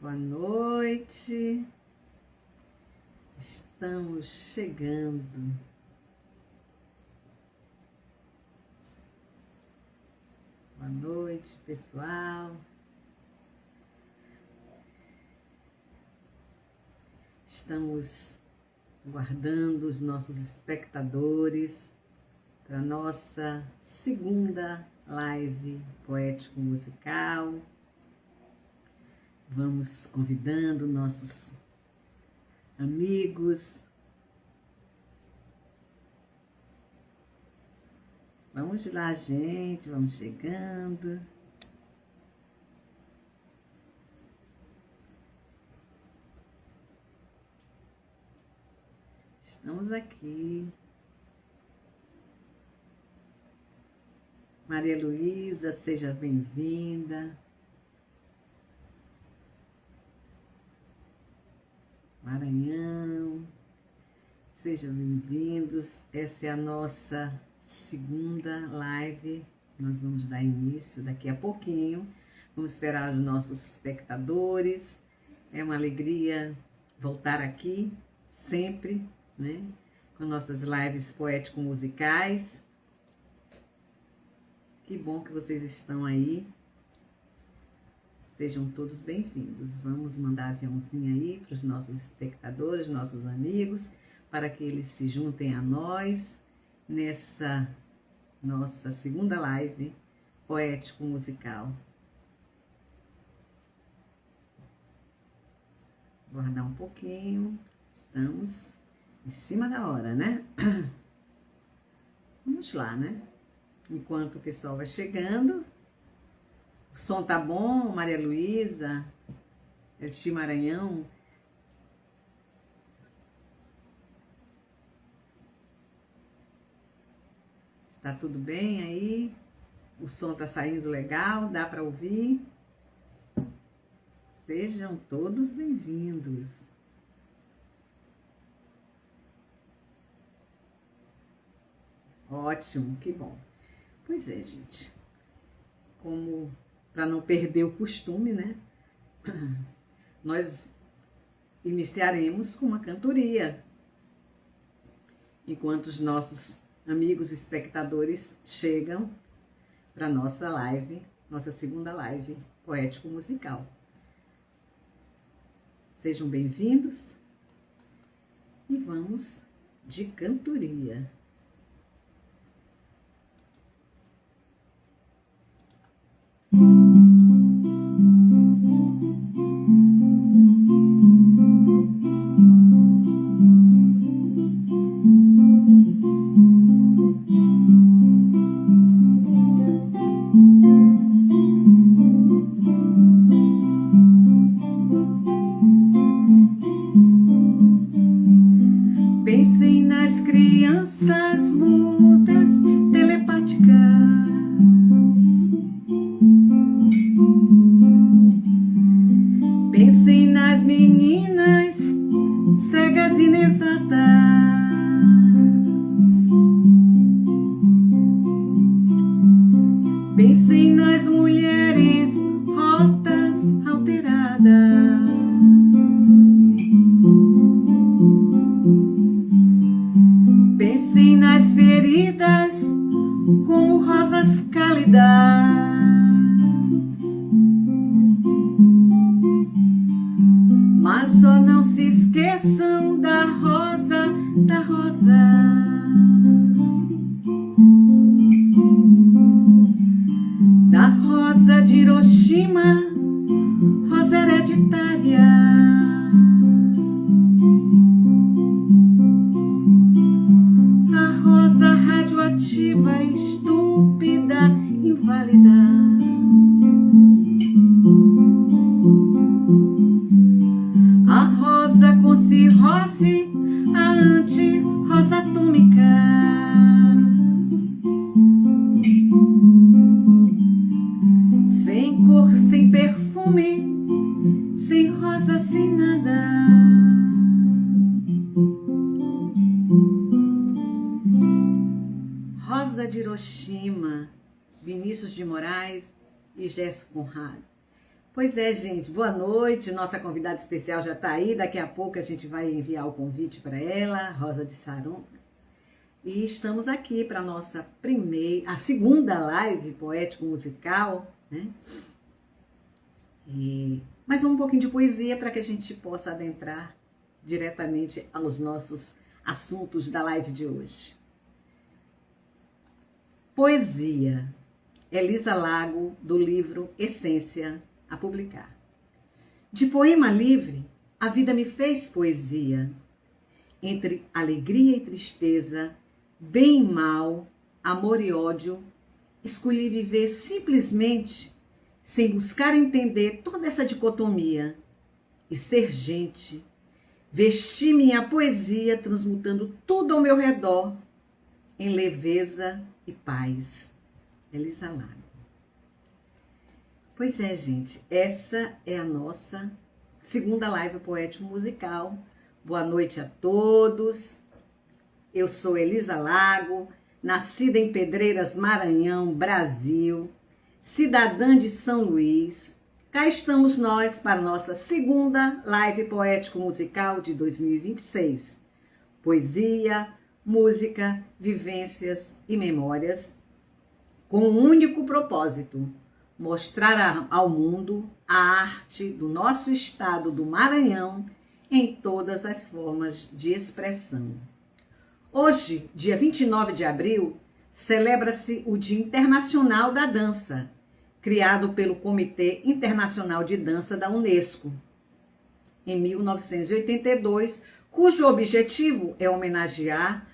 Boa noite. Estamos chegando. Boa noite, pessoal. Estamos aguardando os nossos espectadores para a nossa segunda live poético-musical. Vamos convidando nossos amigos. Vamos lá, gente, vamos chegando. Estamos aqui. Maria Luísa, seja bem-vinda. Maranhão, sejam bem-vindos. Essa é a nossa segunda live. Nós vamos dar início daqui a pouquinho. Vamos esperar os nossos espectadores. É uma alegria voltar aqui, sempre, né? Com nossas lives poético-musicais. Que bom que vocês estão aí. Sejam todos bem-vindos. Vamos mandar aviãozinho aí para os nossos espectadores, nossos amigos, para que eles se juntem a nós nessa nossa segunda live poético-musical. Guardar um pouquinho. Estamos em cima da hora, né? Vamos lá, né? Enquanto o pessoal vai chegando. O som tá bom, Maria Luísa? Elti Maranhão? Está tudo bem aí? O som tá saindo legal? Dá para ouvir? Sejam todos bem-vindos. Ótimo, que bom. Pois é, gente. Como para não perder o costume, né? Nós iniciaremos com uma cantoria, enquanto os nossos amigos espectadores chegam para nossa live, nossa segunda live poético-musical. Sejam bem-vindos e vamos de cantoria. Pensem nas crianças mudas, telepáticas. Pensem nas meninas cegas e inexatas. Pensem nas mulheres rotas, alteradas. Pensem nas feridas como rosas cálidas. Mas só não se esqueçam da rosa, da rosa. Da rosa de Hiroshima, rosa hereditária. A rosa radioativa, estúpida, inválida. A rosa com cirrose, a anti-rosa atômica. Sem cor, sem perfume, sem rosa, sem nada. Rosa de Hiroshima, Vinícius de Moraes e Gesso Conrado. Pois é, gente, boa noite. Nossa convidada especial já está aí. Daqui a pouco a gente vai enviar o convite para ela, Rosa de Saron. E estamos aqui para a segunda live poético-musical, né? Mais um pouquinho de poesia para que a gente possa adentrar diretamente aos nossos assuntos da live de hoje. Poesia. Elisa Lago, do livro Essência, a publicar. De poema livre, a vida me fez poesia. Entre alegria e tristeza, bem e mal, amor e ódio, escolhi viver simplesmente, sem buscar entender toda essa dicotomia, e ser gente. Vesti minha poesia, transmutando tudo ao meu redor em leveza e paz. Elisa Lago. Pois é, gente, essa é a nossa segunda live poético musical. Boa noite a todos. Eu sou Elisa Lago, nascida em Pedreiras, Maranhão, Brasil, cidadã de São Luís. Cá estamos nós para nossa segunda live poético musical de 2026. Poesia, música, vivências e memórias, com um único propósito: mostrar ao mundo a arte do nosso estado do Maranhão em todas as formas de expressão. Hoje, dia 29 de abril, celebra-se o Dia Internacional da Dança, criado pelo Comitê Internacional de Dança da Unesco, em 1982, cujo objetivo é homenagear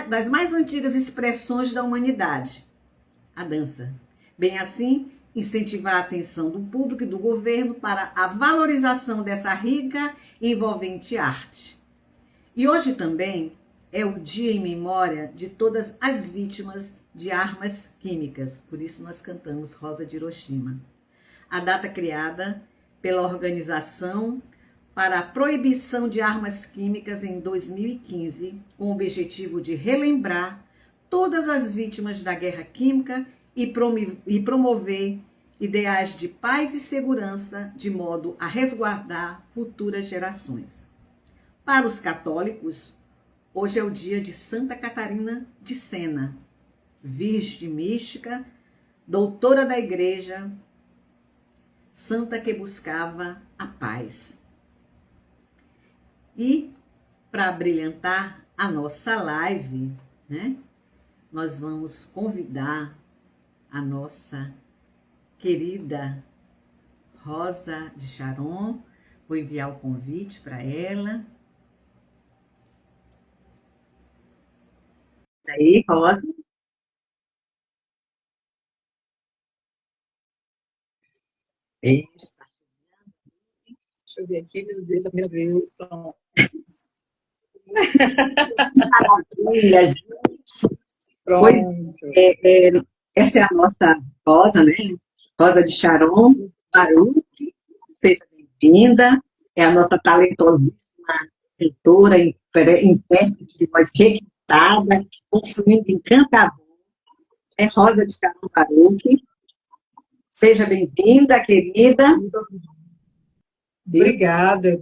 das mais antigas expressões da humanidade, a dança. Bem assim, incentivar a atenção do público e do governo para a valorização dessa rica e envolvente arte. E hoje também é o dia em memória de todas as vítimas de armas químicas, por isso nós cantamos Rosa de Hiroshima. A data criada pela Organização para a Proibição de Armas Químicas em 2015, com o objetivo de relembrar todas as vítimas da guerra química e promover ideais de paz e segurança, de modo a resguardar futuras gerações. Para os católicos, hoje é o dia de Santa Catarina de Sena, virgem mística, doutora da Igreja, santa que buscava a paz. E, para brilhantar a nossa live, né, nós vamos convidar a nossa querida Rosa de Saron. Vou enviar o convite para ela. Aí, Rosa. Isso. Deixa eu ver aqui, meu Deus, a primeira vez. Pronto. Maravilha, gente. Pronto. Pois, essa é a nossa Rosa, né? Rosa de Saron Baruch. Seja bem-vinda. É a nossa talentosíssima cantora, intérprete de voz requintada, construindo encantador. É Rosa de Saron Baruch. Seja bem-vinda, querida. Obrigada,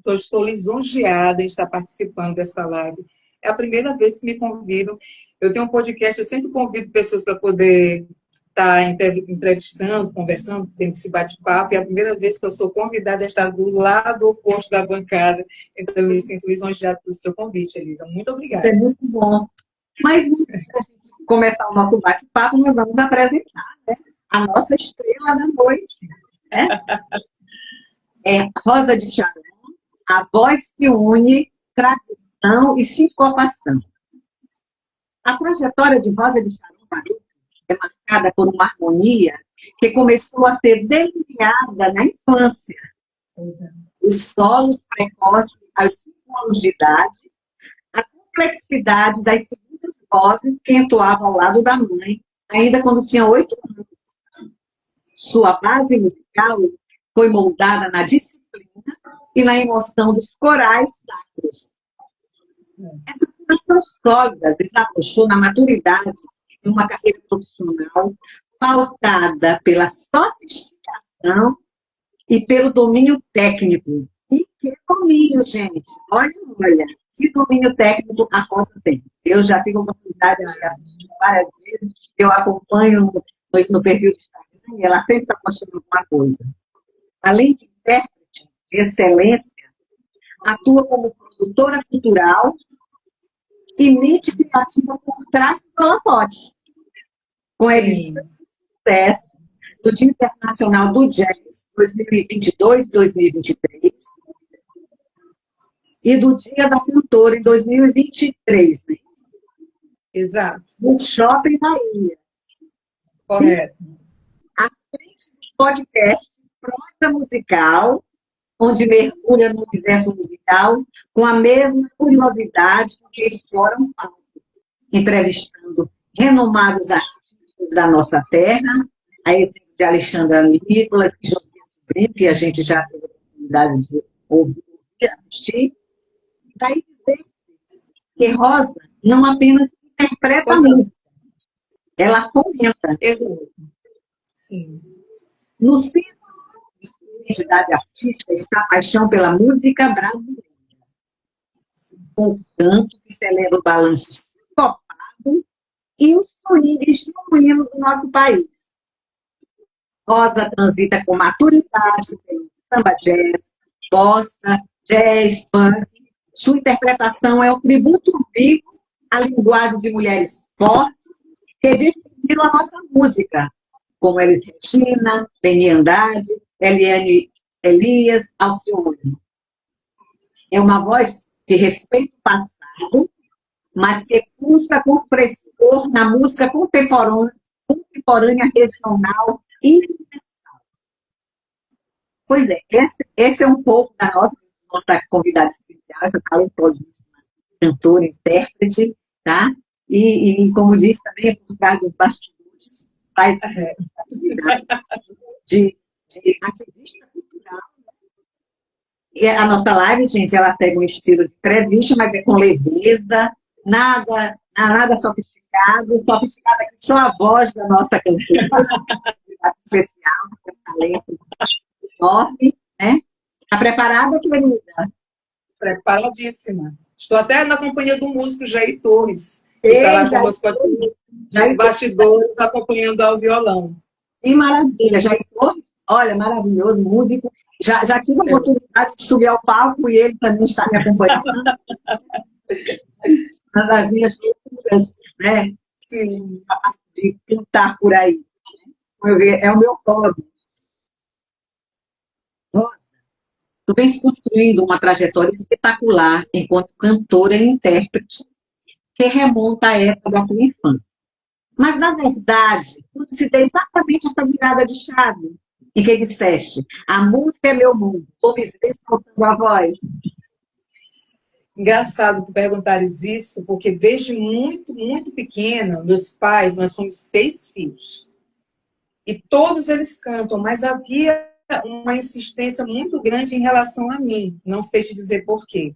estou lisonjeada em estar participando dessa live. É a primeira vez que me convidam. Eu tenho um podcast, eu sempre convido pessoas para poder estar entrevistando, conversando, tendo esse bate-papo. É a primeira vez que eu sou convidada a estar do lado oposto da bancada. Então, eu me sinto lisonjeada pelo seu convite, Elisa. Muito obrigada. Isso é muito bom. Mas, antes da gente começar o nosso bate-papo, nós vamos apresentar, né, a nossa estrela da noite. Né? É Rosa de Saron, a voz que une tradição e sincopação. A trajetória de Rosa de Saron Baruch é marcada por uma harmonia que começou a ser delineada na infância. Os solos precoces aos 5 anos de idade, a complexidade das segundas vozes que entoavam ao lado da mãe, ainda quando tinha 8 anos. Sua base musical foi moldada na disciplina e na emoção dos corais sacros. Essa fundação sólida desabrochou na maturidade de uma carreira profissional pautada pela sofisticação composição e pelo domínio técnico. E que domínio, gente! Olha, olha, que domínio técnico a Rosa tem. Eu já tive a oportunidade de assistir várias vezes, eu acompanho no perfil do Instagram e ela sempre está mostrando alguma coisa. Além de intérprete de excelência, atua como produtora cultural e mente criativa por trás dos holofotes, com edição de sucesso do Dia Internacional do Jazz 2022-2023 e do Dia da Cultura em 2023, né? Exato. No Shopping da Ilha. Correto. À frente do podcast Prosa Musical, onde mergulha no universo musical com a mesma curiosidade que explora um palco, entrevistando renomados artistas da nossa terra, a exemplo de Alexandra Nicolas e José Sobrinho, que a gente já teve a oportunidade de ouvir e assistir. Daí dizer que Rosa não apenas interpreta a música, ela fomenta. Sim. No centro de sua identidade artística está a paixão pela música brasileira, com o canto que celebra o balanço sincopado e os swings genuínos do nosso país. Rosa transita com maturidade pelo samba jazz, bossa, jazz, funk. Sua interpretação é o tributo vivo à linguagem de mulheres fortes que definiram a nossa música, como Elis Regina, Leni Andrade, Eliane Elias, Alcione. É uma voz que respeita o passado, mas que pulsa com frescor na música contemporânea regional e universal. Pois é, esse é um pouco da nossa convidada especial, essa talentosíssima cantora, intérprete, tá? E como disse também, é por trás dos bastidores, faz atividades de ativista cultural. E a nossa live, gente, ela segue um estilo de entrevista, mas é com leveza, nada sofisticado aqui só a voz da nossa cantora, especial, que é um talento enorme, né? Está preparada, querida? Preparadíssima. Estou até na companhia do músico Jair Torres, que estará conosco aqui nos bastidores, acompanhando ao violão. Que maravilha, Jair Torres, olha, maravilhoso, músico. Já tive a oportunidade de subir ao palco e ele também está me acompanhando. Uma das minhas loucuras, né? Sim, de cantar por aí. É o meu hobby. Nossa, tu vens construindo uma trajetória espetacular enquanto cantora e intérprete que remonta à época da tua infância. Mas, na verdade, tudo se deu exatamente essa virada de chave em que disseste, a música é meu mundo, estou me soltando a voz. Engraçado tu perguntares isso, porque desde muito, muito pequena, meus pais, nós somos 6 filhos. E todos eles cantam, mas havia uma insistência muito grande em relação a mim. Não sei te dizer por quê.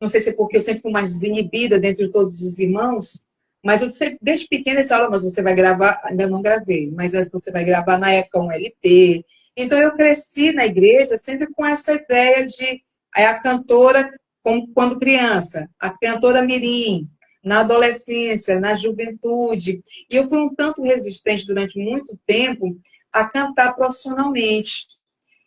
Não sei se é porque eu sempre fui mais desinibida dentro de todos os irmãos, mas eu sempre, desde pequena, eles falam, mas você vai gravar, ainda não gravei, mas você vai gravar na época um LP. Então eu cresci na igreja sempre com essa ideia de a cantora, como quando criança, a cantora mirim, na adolescência, na juventude. E eu fui um tanto resistente durante muito tempo a cantar profissionalmente.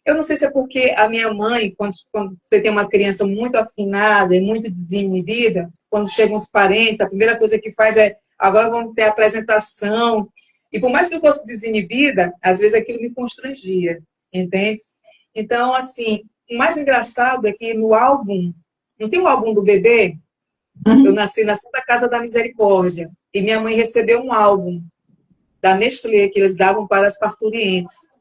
Eu não sei se é porque a minha mãe, quando você tem uma criança muito afinada e muito desinibida, quando chegam os parentes, a primeira coisa que faz é, agora vamos ter a apresentação. E por mais que eu fosse desinibida, às vezes aquilo me constrangia, entende? Então, assim, o mais engraçado é que no álbum, não tem o álbum do bebê? Eu nasci na Santa Casa da Misericórdia e minha mãe recebeu um álbum da Nestlé que eles davam para as parturientes.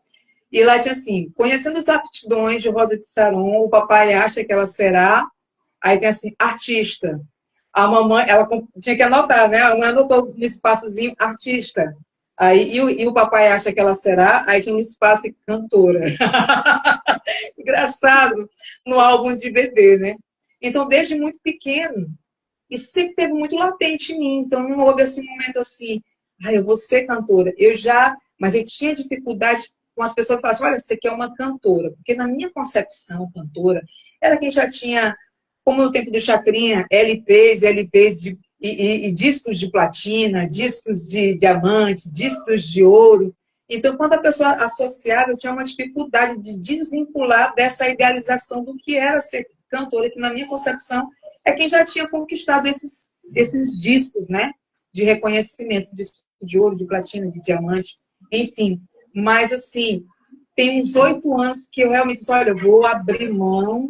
E lá tinha assim, conhecendo as aptidões de Rosa de Saron, o papai acha que ela será, aí tem assim, artista. A mamãe, ela tinha que anotar, né? A mamãe anotou no espaçozinho, artista. Aí, e o papai acha que ela será, aí tinha um espaço e cantora. Engraçado, no álbum de bebê, né? Então, desde muito pequeno, isso sempre teve muito latente em mim. Então, não houve assim, um momento assim, eu vou ser cantora. Mas eu tinha dificuldade com as pessoas que falam assim, olha, você quer uma cantora. Porque na minha concepção, cantora, era quem já tinha, como no tempo do Chacrinha, e discos de platina, discos de diamante, discos de ouro. Então, quando a pessoa associava, eu tinha uma dificuldade de desvincular dessa idealização do que era ser cantora, que na minha concepção é quem já tinha conquistado esses discos, né? De reconhecimento, disco de ouro, de platina, de diamante, enfim. Mas, assim, tem uns 8 anos que eu realmente disse, olha, eu vou abrir mão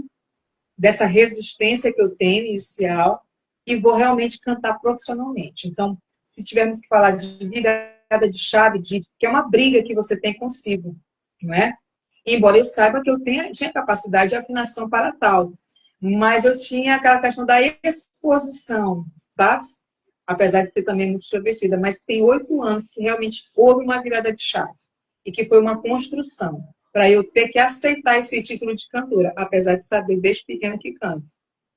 dessa resistência que eu tenho inicial e vou realmente cantar profissionalmente. Então, se tivermos que falar de virada de chave, que é uma briga que você tem consigo, não é? Embora eu saiba que eu tinha capacidade de afinação para tal, mas eu tinha aquela questão da exposição, sabe? Apesar de ser também muito extrovertida, mas tem 8 anos que realmente houve uma virada de chave e que foi uma construção para eu ter que aceitar esse título de cantora, apesar de saber desde pequena que canto.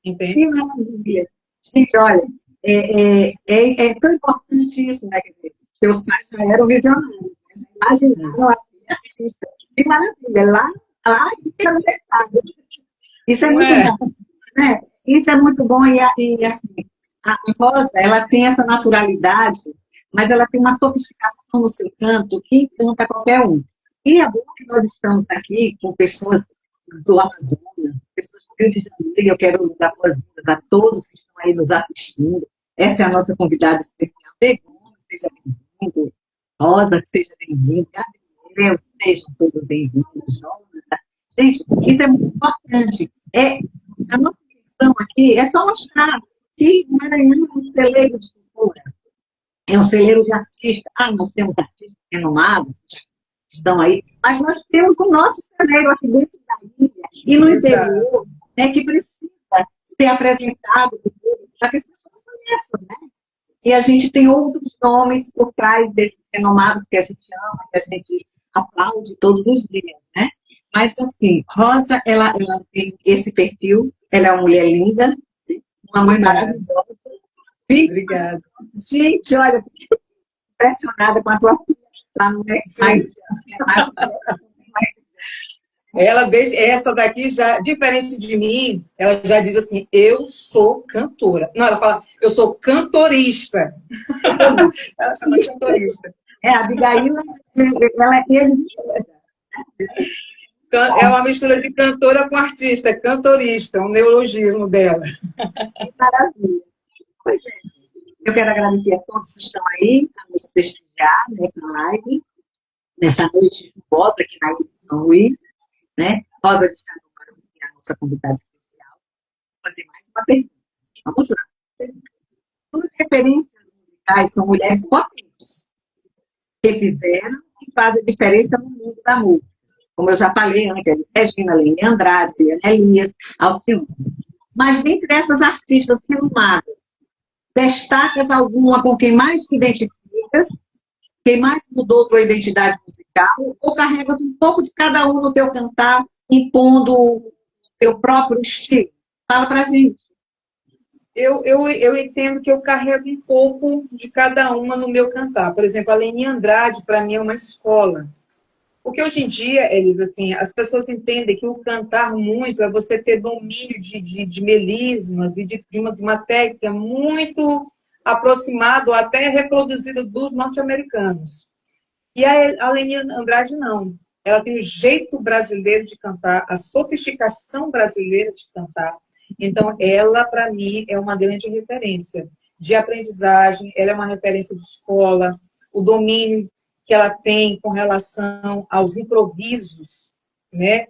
Entende? Que maravilha. Gente, olha, é tão importante isso, né? Quer dizer, teus pais já eram visionários, né? Imaginaram a ser artista. Que maravilha. Lá fica no mercado. Isso é muito bom, né? Isso é muito bom e assim, a Rosa, ela tem essa naturalidade, mas ela tem uma sofisticação no seu canto que encanta qualquer um. E é bom que nós estamos aqui com pessoas do Amazonas, pessoas do Rio de Janeiro, e eu quero dar boas-vindas a todos que estão aí nos assistindo. Essa é a nossa convidada especial. Begona, seja bem-vindo. Rosa, seja bem-vindo. Gabriel, sejam todos bem-vindos. Jonathan. Gente, isso é muito importante. A nossa missão aqui é só mostrar que o Maranhão é um celeiro de cultura, é um celeiro de artistas. Nós temos artistas renomados, estão aí, mas nós temos o nosso celeiro aqui dentro da ilha e no interior, né, que precisa ser apresentado para que as pessoas conheçam, né? E a gente tem outros nomes por trás desses renomados que a gente ama, que a gente aplaude todos os dias, né? Mas, assim, Rosa, ela tem esse perfil, ela é uma mulher linda, uma mãe maravilhosa. Obrigada. Gente, olha, fiquei impressionada com a tua filha lá no Mercado. Essa daqui, já, diferente de mim, ela já diz assim, eu sou cantora. Não, ela fala, eu sou cantorista. Ela chama cantorista. A Abigail, ela é é uma mistura de cantora com artista, cantorista, um neologismo dela. Que maravilha. Pois é. Eu quero agradecer a todos que estão aí a nos prestigiar nessa live, nessa noite chuvosa aqui na Ilha de São Luís, né? Rosa de Carvalho, que é a nossa convidada especial. Vou fazer mais uma pergunta. Vamos lá. Suas referências musicais são mulheres potentes, que fizeram e fazem diferença no mundo da música. Como eu já falei antes, Regina, Lene Andrade, Eliane Elias, Alcione. Mas dentre essas artistas renomadas, destacas alguma com quem mais te identificas? Quem mais mudou tua identidade musical? Ou carregas um pouco de cada um no teu cantar, impondo o teu próprio estilo? Fala pra gente. Eu entendo que eu carrego um pouco de cada uma no meu cantar. Por exemplo, a Lene Andrade, para mim, é uma escola. Porque hoje em dia, eles, assim, as pessoas entendem que o cantar muito é você ter domínio de melismas e de uma técnica muito aproximada ou até reproduzida dos norte-americanos. E a Lene Andrade não. Ela tem o jeito brasileiro de cantar, a sofisticação brasileira de cantar. Então, ela, para mim, é uma grande referência de aprendizagem, ela é uma referência de escola, o domínio que ela tem com relação aos improvisos, né?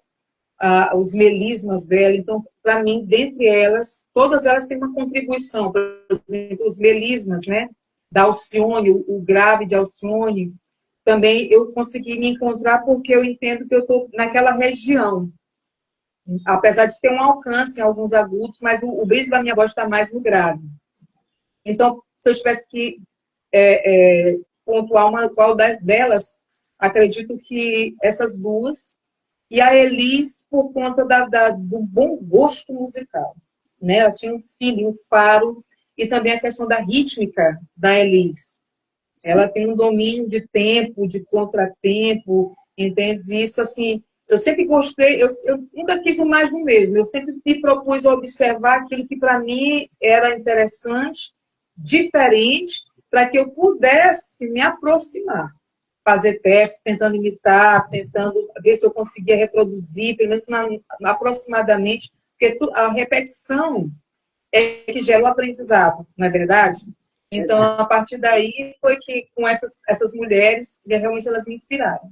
Os melismas dela. Então, para mim, dentre elas, todas elas têm uma contribuição. Por exemplo, os melismas, né? Da Alcione, o grave de Alcione, também eu consegui me encontrar porque eu entendo que eu estou naquela região. Apesar de ter um alcance em alguns agudos, mas o brilho da minha voz está mais no grave. Então, se eu tivesse que pontuar qual delas, acredito que essas duas, e a Elis por conta do bom gosto musical. Né? Ela tinha um feeling, um faro, e também a questão da rítmica da Elis. Ela tem um domínio de tempo, de contratempo, Entende? E isso, assim, eu sempre gostei, eu nunca quis o mais do mesmo. Eu sempre me propus a observar aquilo que para mim era interessante, diferente, para que eu pudesse me aproximar. Fazer testes, tentando imitar, tentando ver se eu conseguia reproduzir, pelo menos aproximadamente, porque a repetição é que gera o aprendizado, não é verdade? Então, a partir daí, foi que com essas mulheres, realmente elas me inspiraram.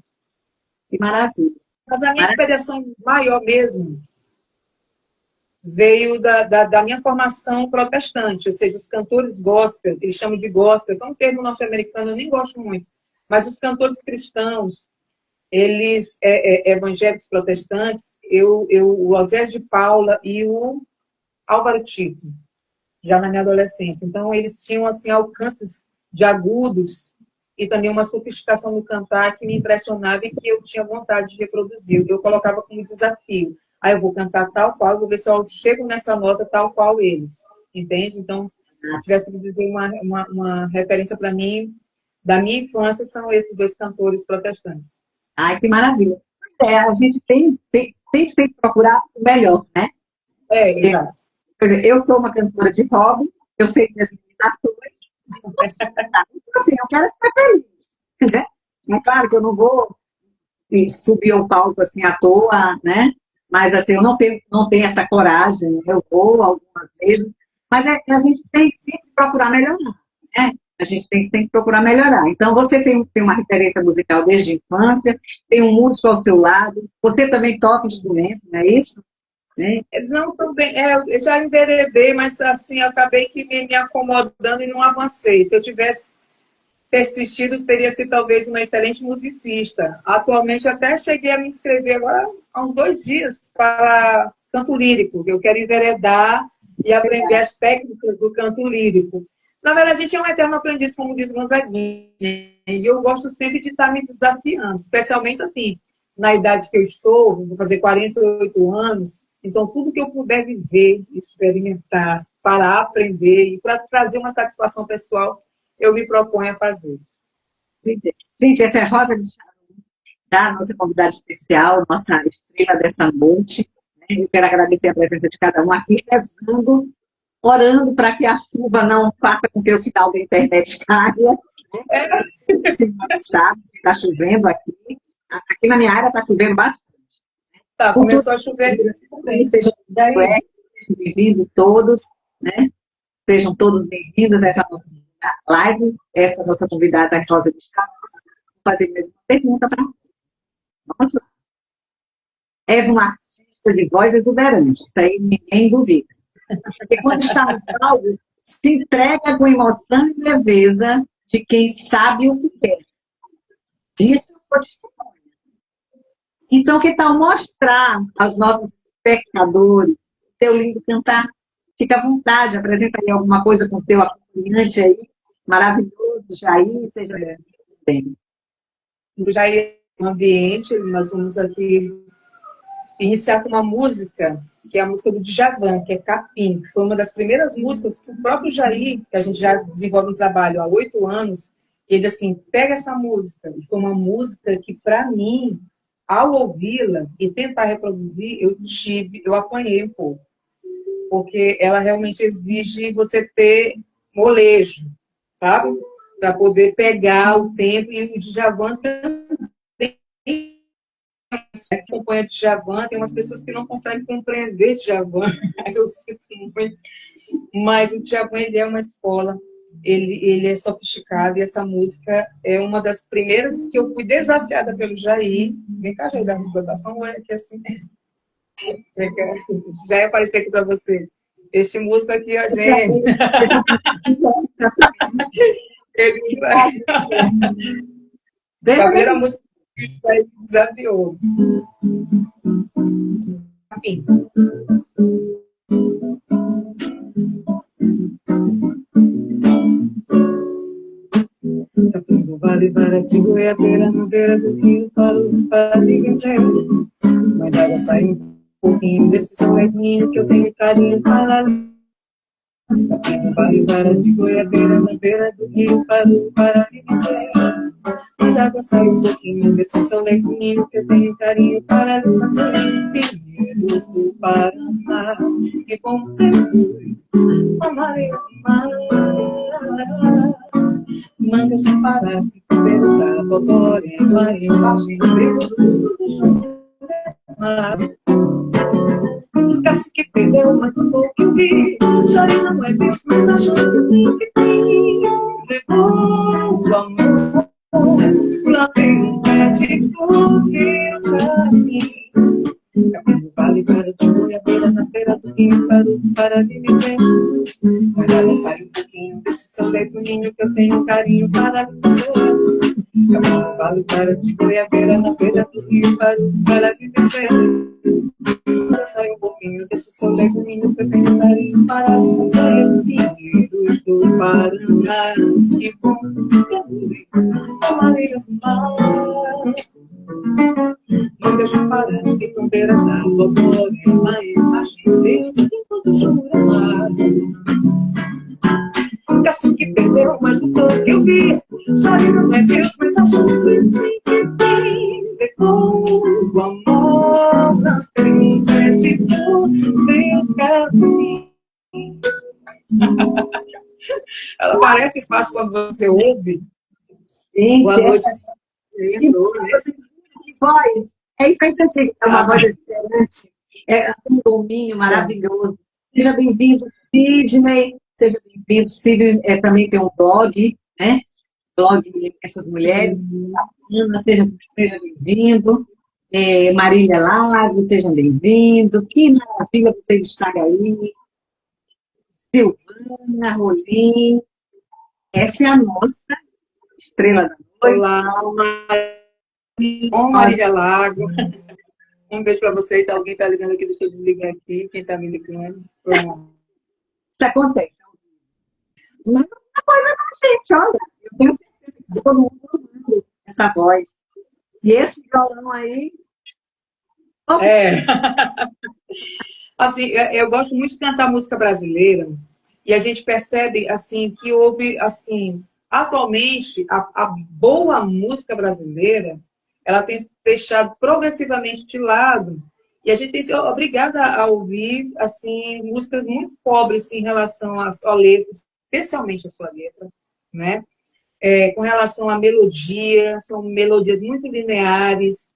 Que maravilha. Mas a minha inspiração maior mesmo veio da minha formação protestante, ou seja, os cantores gospel, eles chamam de gospel, que é um termo norte-americano, eu nem gosto muito, mas os cantores cristãos, eles, evangélicos protestantes, o Osés de Paula e o Álvaro Tito, já na minha adolescência. Então, eles tinham, assim, alcances de agudos e também uma sofisticação no cantar que me impressionava e que eu tinha vontade de reproduzir. Eu colocava como desafio. Eu vou cantar tal qual, vou ver se eu chego nessa nota tal qual eles. Entende? Então, se tivesse que dizer uma referência para mim, da minha infância, são esses dois cantores protestantes. Ai, que maravilha. A gente tem que sempre procurar o melhor, né? Exato. Por exemplo, eu sou uma cantora de hobby, eu sei minhas limitações, assim, eu quero ser feliz, né? É claro que eu não vou subir ao palco assim à toa, né? Mas assim, eu não tenho essa coragem, né? Eu vou algumas vezes, mas a gente tem que sempre procurar melhorar, né? A gente tem que sempre procurar melhorar. Então, você tem uma referência musical desde a infância, tem um músico ao seu lado, você também toca instrumento, não é isso? Não, também, eu já enveredei, mas assim, eu acabei que me acomodando e não avancei. Se eu tivesse persistido, teria sido talvez uma excelente musicista. Atualmente, até cheguei a me inscrever agora há uns 2 dias para canto lírico, que eu quero enveredar e aprender as técnicas do canto lírico. Na verdade, a gente é um eterno aprendiz, como diz Gonzaguinha, e eu gosto sempre de estar me desafiando, especialmente assim, na idade que eu estou, vou fazer 48 anos, então tudo que eu puder viver, experimentar, para aprender e para trazer uma satisfação pessoal, eu me proponho a fazer. Gente, essa é a Rosa de Sharon, tá? Nossa convidada especial, nossa estrela dessa noite. Eu quero agradecer a presença de cada um aqui, rezando, orando para que a chuva não faça com que o sinal da internet caia. Está chovendo aqui. Aqui na minha área está chovendo bastante. Tá, começou a chover. Sejam bem-vindos todos, né? Sejam todos bem-vindos a essa nossa live, essa nossa convidada, a Rosa de Chaves. Vou fazer mais uma pergunta para você. Vamos lá. És uma artista de voz exuberante, isso aí ninguém duvida. Porque quando está no palco, se entrega com emoção e leveza de quem sabe o que quer. Disso eu sou testemunha. Então, que tal mostrar aos nossos espectadores o teu lindo cantar? Fica à vontade, apresenta aí alguma coisa com o teu acompanhante aí, maravilhoso, Jair, seja bem. O Jair é um ambiente, nós vamos aqui iniciar com uma música, que é a música do Djavan, que é Capim, que foi uma das primeiras músicas que o próprio Jair, que a gente já desenvolve um trabalho há 8 anos, ele assim, pega essa música, e foi uma música que, para mim, ao ouvi-la e tentar reproduzir, eu apanhei um pouco. Porque ela realmente exige você ter molejo, sabe? Para poder pegar o tempo. E o Djavan também acompanha Djavan. Tem umas pessoas que não conseguem compreender Djavan. Eu sinto muito. Mas o Djavan, ele é uma escola. Ele é sofisticado. E essa música é uma das primeiras que eu fui desafiada pelo Jair. Vem cá, Jair, da representação, ou é que assim... Já ia aparecer aqui para vocês. Este músico aqui, a gente. Ele vai. A primeira música que ele desafiou. Enfim. Capim, vale, Barati, Goiabeira, na beira do rio, para ninguém ser. Mãe d'água, saiu pouquinho desse sonequinho que eu tenho carinho para Vale para de goiabeira na beira do rio, parou para me dizer. E d'água sai um pouquinho desse sonequinho que eu tenho carinho para lhe fazer. Pinheiros do Paraná, que bom ter luz, a maré do mar. Mangas de Pará, pipeiros da Borborema, imagem do Jurema. Cacique perdeu, mas não vou que eu vi. Chore não é Deus, mas acho que sim que tem. Levou o amor, plantei um pé de flor pra mim. Caminho vale para de goiabeira na beira do rio, parou para me dizer. Mas olha, sai um pouquinho desse seu leito ninho que eu tenho carinho para me dizer. Caminho vale para de goiabeira na beira do rio, parou para me dizer. Sai um pouquinho desse seu leguinho que eu tenho carinho para você. Pinheiros do Paraná, que bom que é luz, a mareia do mar. Mangas de Pará, que tombeira da Borborema, imagem dele em todo Jurema. Cacique perdeu, mas não tô que eu vi. Chore não é Deus, mas acho que sim que tem. Levou o amor na frente do meu caminho. Ela parece fácil quando você ouve. Gente, Boa noite. Que voz! É isso aí que eu digo, é uma voz excelente, é um domínio maravilhoso. Seja bem-vindo, Sidney. Seja bem-vindo. Sidney também tem um blog, né? Blog Essas Mulheres. Ana, seja bem-vindo. Marília Lago, seja bem-vindo. Que maravilha vocês estarem aí. Silvana, Rolim. Essa é a nossa estrela da noite. Olá, bom, Marília Lago. Um beijo para vocês. Alguém está ligando aqui, deixa eu desligar aqui. Quem está me ligando? Pronto. Isso acontece. Mas é uma coisa da gente, olha. Eu tenho certeza que todo mundo ouviu essa voz. E esse violão aí. É. Assim, eu gosto muito de cantar música brasileira. E a gente percebe, assim, que houve, assim, atualmente, a boa música brasileira, ela tem se deixado progressivamente de lado. E a gente tem sido obrigada a ouvir, assim, músicas muito pobres em relação à sua letra, especialmente a sua letra, né? Com relação à melodia, são melodias muito lineares,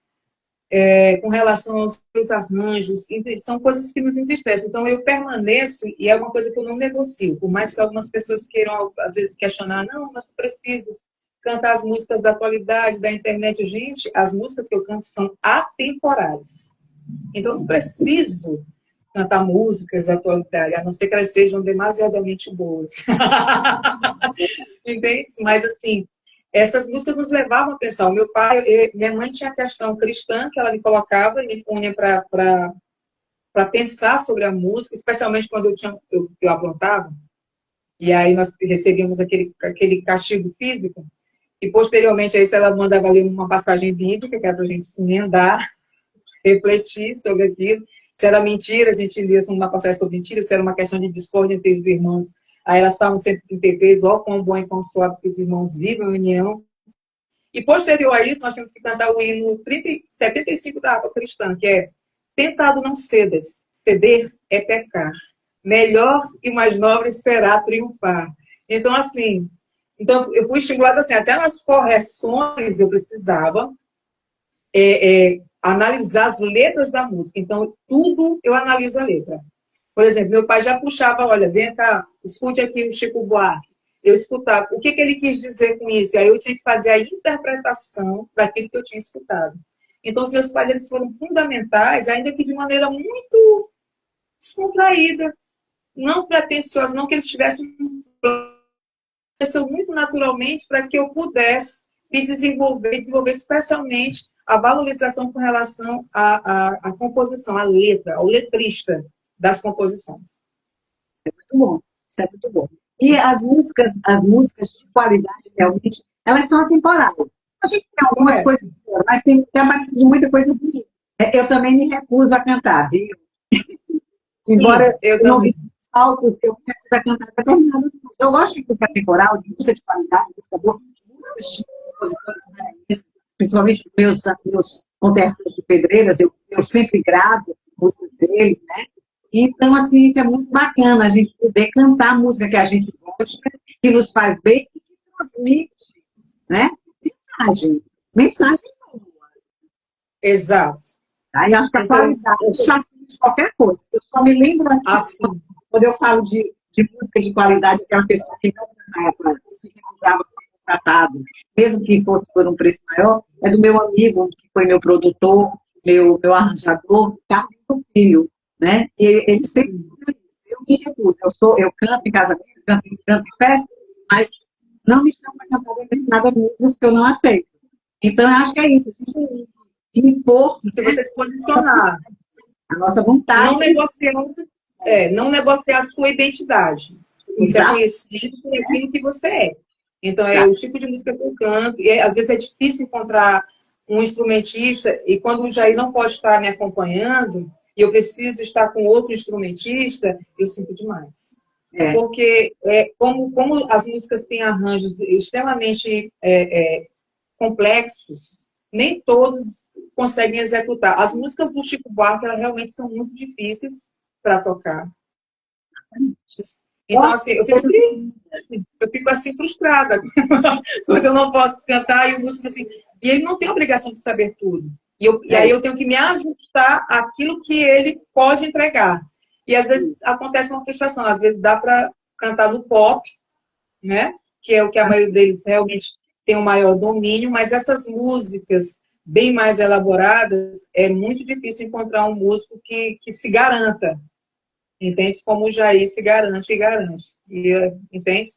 com relação aos seus arranjos, são coisas que nos entristecem. Então, eu permaneço, e é uma coisa que eu não negocio, por mais que algumas pessoas queiram, às vezes, questionar, não, mas tu precisas cantar as músicas da atualidade, da internet. Gente, as músicas que eu canto são atemporais. Então, eu não preciso cantar músicas da atualidade, a não ser que elas sejam demasiadamente boas. Entende? Mas, assim, essas músicas nos levavam a pensar. O meu pai, minha mãe tinha a questão cristã, que ela me colocava e me punha para pensar sobre a música, especialmente quando eu aprontava. E aí nós recebíamos aquele castigo físico. E, posteriormente, a isso ela mandava ler uma passagem bíblica, que era para a gente se emendar, refletir sobre aquilo. Se era mentira, a gente lia uma passagem sobre mentira. Se era uma questão de discórdia entre os irmãos, aí era Salmo 133, ó, quão bom e quão suave que os irmãos vivem em união. E, posterior a isso, nós temos que cantar o hino 75 da harpa cristã, que é: tentado não cedas, ceder é pecar. Melhor e mais nobre será triunfar. Então, assim, eu fui estimulada assim, até nas correções eu precisava analisar as letras da música. Então, tudo eu analiso a letra. Por exemplo, meu pai já puxava, olha, vem cá, escute aqui o Chico Buarque. Eu escutava o que ele quis dizer com isso. Aí eu tinha que fazer a interpretação daquilo que eu tinha escutado. Então, os meus pais, eles foram fundamentais, ainda que de maneira muito descontraída, não pretensiosa, não que eles tivessem um plano, muito naturalmente para que eu pudesse me desenvolver especialmente a valorização com relação à composição, à letra, ao letrista das composições. É muito bom, isso é muito bom. E as músicas de qualidade, realmente, elas são atemporais. A gente tem algumas coisas boas, mas tem aparecido muita coisa bonita. Eu também me recuso a cantar, viu? Embora eu não vi palcos que eu quero cantar determinadas músicas. Eu gosto de música temporal, de música de qualidade, de música boa, músicas de compositores, né? Principalmente meus conterrâneos de Pedreiras, eu sempre gravo músicas deles, né? Então, assim, isso é muito bacana, a gente poder cantar música que a gente gosta, que nos faz bem e que transmite, né? Mensagem boa. Exato. Aí eu acho que a qualidade está acima de qualquer coisa. Eu só me lembro aqui, Assim, quando eu falo de música de qualidade, aquela pessoa que não na época se recusava a ser tratado, mesmo que fosse por um preço maior, é do meu amigo, que foi meu produtor, meu arranjador, Carlos Filho, né? E ele sempre dizia isso. Eu me recuso. Eu canto em casamento, canto em festa, mas não me chamo para cantar determinadas músicas que eu não aceito. Então, eu acho que é isso. Que impor, se você se posicionar, a nossa vontade. Não negociar a sua identidade. Você Exato. é conhecido por aquilo que você é. Então, é o tipo de música que eu canto. E às vezes é difícil encontrar um instrumentista, e quando o Jair não pode estar me acompanhando, e eu preciso estar com outro instrumentista, eu sinto demais. Porque, como as músicas têm arranjos extremamente complexos, nem todos conseguem executar. As músicas do Chico Buarque, elas realmente são muito difíceis para tocar. Então, assim, eu fico assim frustrada quando eu não posso cantar e o músico assim. E ele não tem a obrigação de saber tudo. E aí eu tenho que me ajustar àquilo que ele pode entregar. E às vezes acontece uma frustração. Às vezes dá para cantar no pop, né? Que é o que a maioria deles realmente tem o maior domínio, mas essas músicas bem mais elaboradas, é muito difícil encontrar um músico que se garanta. Entende? Como o Jair se garante e garante. Entende?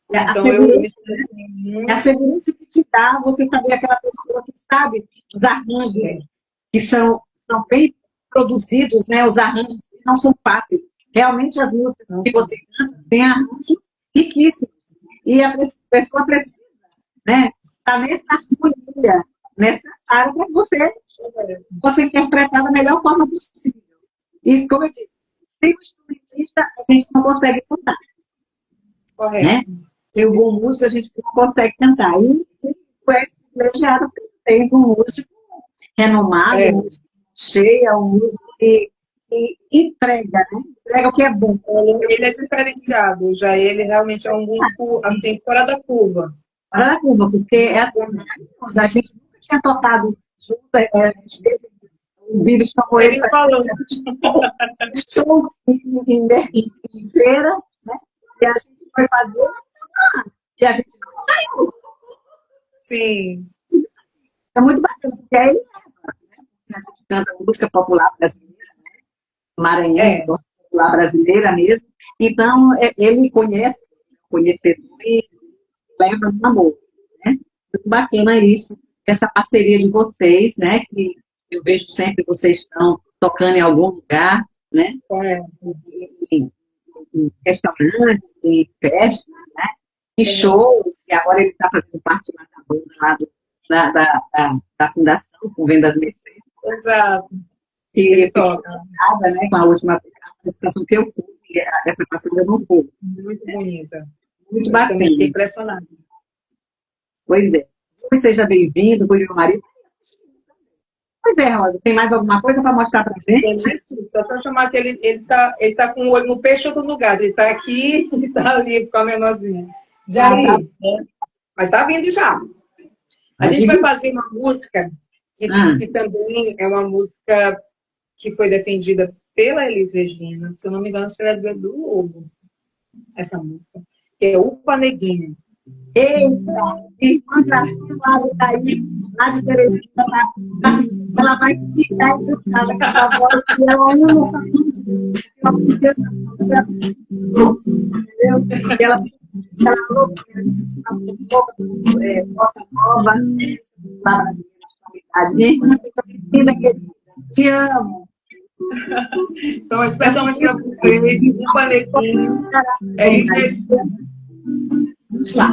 Então, eu me sinto muito... A segurança que te dá você saber aquela pessoa que sabe os arranjos que são bem produzidos, né? Os arranjos que não são fáceis. Realmente, as músicas que você canta têm arranjos riquíssimos. E a pessoa precisa, né? Tá nessa harmonia, nessa área para você interpretar da melhor forma possível. Isso, como eu disse, sem o instrumentista, a gente não consegue cantar. Correto. Né? Sem o bom músico, a gente não consegue cantar. E tu és privilegiado porque tens um músico renomado, um músico cheio, um músico que entrega, né? Entrega o que é bom. Ele é diferenciado, já ele realmente é um músico assim, fora da curva. Fora da curva, porque é assim, a gente nunca tinha tocado junto, a gente teve um vírus como ele falou. Show em feira, né? E a gente foi fazer e a gente não saiu. Sim. É muito bacana, porque aí a gente canta música popular brasileira, né? Maranhense, popular brasileira mesmo. Então, ele conhecedor e leva no amor, né? Muito bacana isso, essa parceria de vocês, né? Que eu vejo sempre que vocês estão tocando em algum lugar, né? Em restaurantes, em festas, né? Em shows, e agora ele está fazendo parte lá da banda da Fundação, com Vendas Mercedes. Exato. E toca, né? Com a última apresentação que eu fui, essa parceria eu não fui. Muito bonita. Muito bacana. Também fiquei impressionada. Pois é. Seja bem-vindo, meu marido. Pois é, Rosa, tem mais alguma coisa para mostrar para a gente? Só para chamar que ele tá com o olho no peixe ou no gado. Ele está aqui e está ali com a menorzinha. Já tá. Mas está vindo já. A gente vai fazer uma música que também é uma música que foi defendida pela Elis Regina. Se eu não me engano, acho que ela é do Lobo, essa música. Que é o Paneguinho. Eita! E quando a Silvia está aí, lá de Teresina, ela vai ficar encantada com essa voz que ela ama essa música. Ela podia essa música. Entendeu? E ela falou que Bossa Nova, lá brasileira de qualidade. Minha irmã, você querida, te amo. Então, especialmente para vocês, o Paneguinho Vamos lá.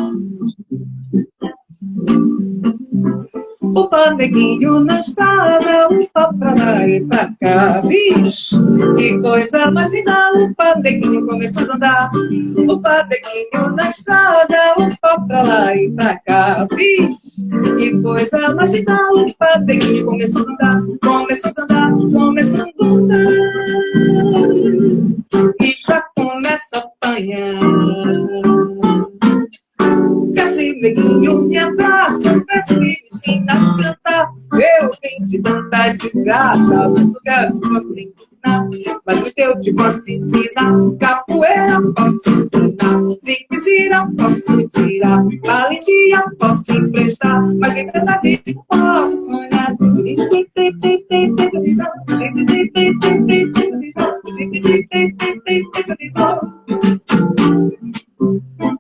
Opa, neguinho na estrada, opa, pra lá e pra cá, bicho, que coisa mais linda. Opa, neguinho começando a andar. Opa, neguinho na estrada, opa, pra lá e pra cá, bicho, que coisa mais linda. Opa, neguinho começando a andar, começando a andar, começando a andar. E já começa a apanhar. Desce, neguinho, me abraça, desce, me ensina a cantar. Eu vim de tanta desgraça, mas nunca posso ensinar. Mas muito eu te posso ensinar. Capoeira posso ensinar. Se quiser eu posso tirar. Valentia posso emprestar. Mas de verdade eu posso sonhar.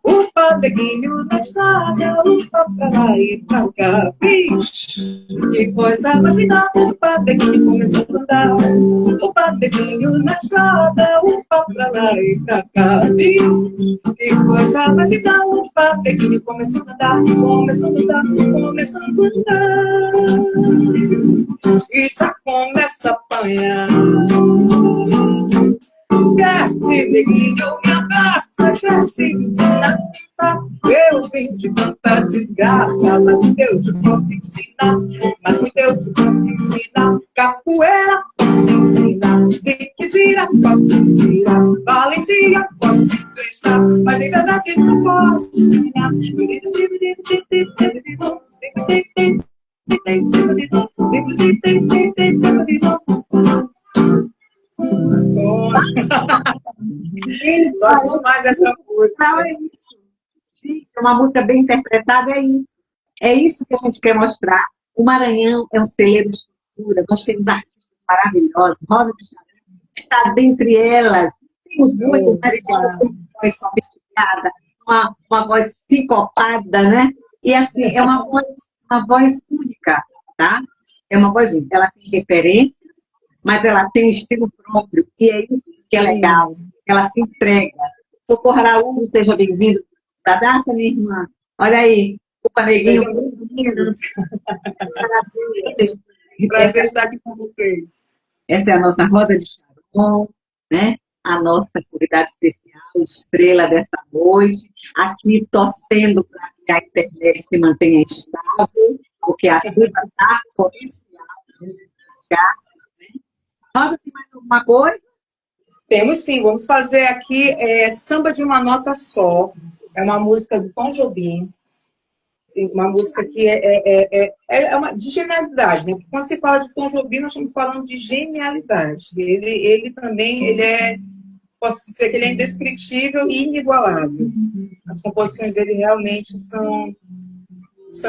Upa, neguinho na estrada, upa, pra lá e pra cá, bicho, que coisa mais linda. Upa, neguinho começando a andar. Upa, neguinho na estrada, upa, pra lá e pra cá, bicho, que coisa mais linda. Upa, neguinho começando a andar, começando a andar, começando a andar. E já começa a apanhar. Desce, neguinho, me abraça, desce, me ensina a cantar. Eu vim de tanta desgraça, mas muito eu te posso ensinar. Mas muito eu te posso ensinar. Capoeira posso ensinar. Se quiser posso tirar. Valentia posso emprestar. Mas de verdade só posso ensinar. Gosto mais dessa música. É isso. Gente, é uma música bem interpretada, é isso. É isso que a gente quer mostrar. O Maranhão é um celeiro de cultura. Nós temos artistas maravilhosos. Rosa de Xará está dentre elas. Temos muitas, mas essa tem uma voz sofisticada, uma voz sincopada, né? E assim, é uma voz única, tá? É uma voz única. Ela tem referência, mas ela tem estilo próprio, e é isso que é legal. Ela se entrega. Socorro Araújo, seja bem-vindo. Tadassa, minha irmã. Olha aí, o neguinho. Prazer estar aqui com vocês. Essa é a nossa Rosa de Xará, né? A nossa convidada especial, estrela dessa noite, aqui torcendo para que a internet se mantenha estável, porque a chuva está potencial de chegar. Rosa, tem mais alguma coisa? Temos sim, vamos fazer aqui Samba de uma Nota Só. É uma música do Tom Jobim. Uma música que é uma de genialidade, né? Porque quando se fala de Tom Jobim, nós estamos falando de genialidade. Ele também, posso dizer que ele é indescritível e inigualável. As composições dele realmente são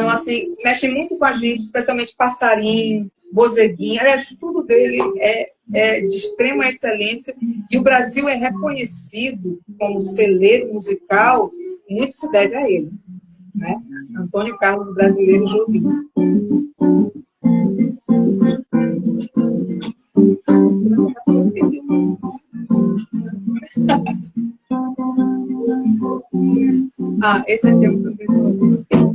assim, mexem muito com a gente, especialmente Passarinho, Bozeguinho. Aliás, tudo dele é de extrema excelência, e o Brasil é reconhecido como celeiro musical, muito se deve a ele, né? Antônio Carlos Brasileiro Jobim. Esse aqui é o seu primeiro.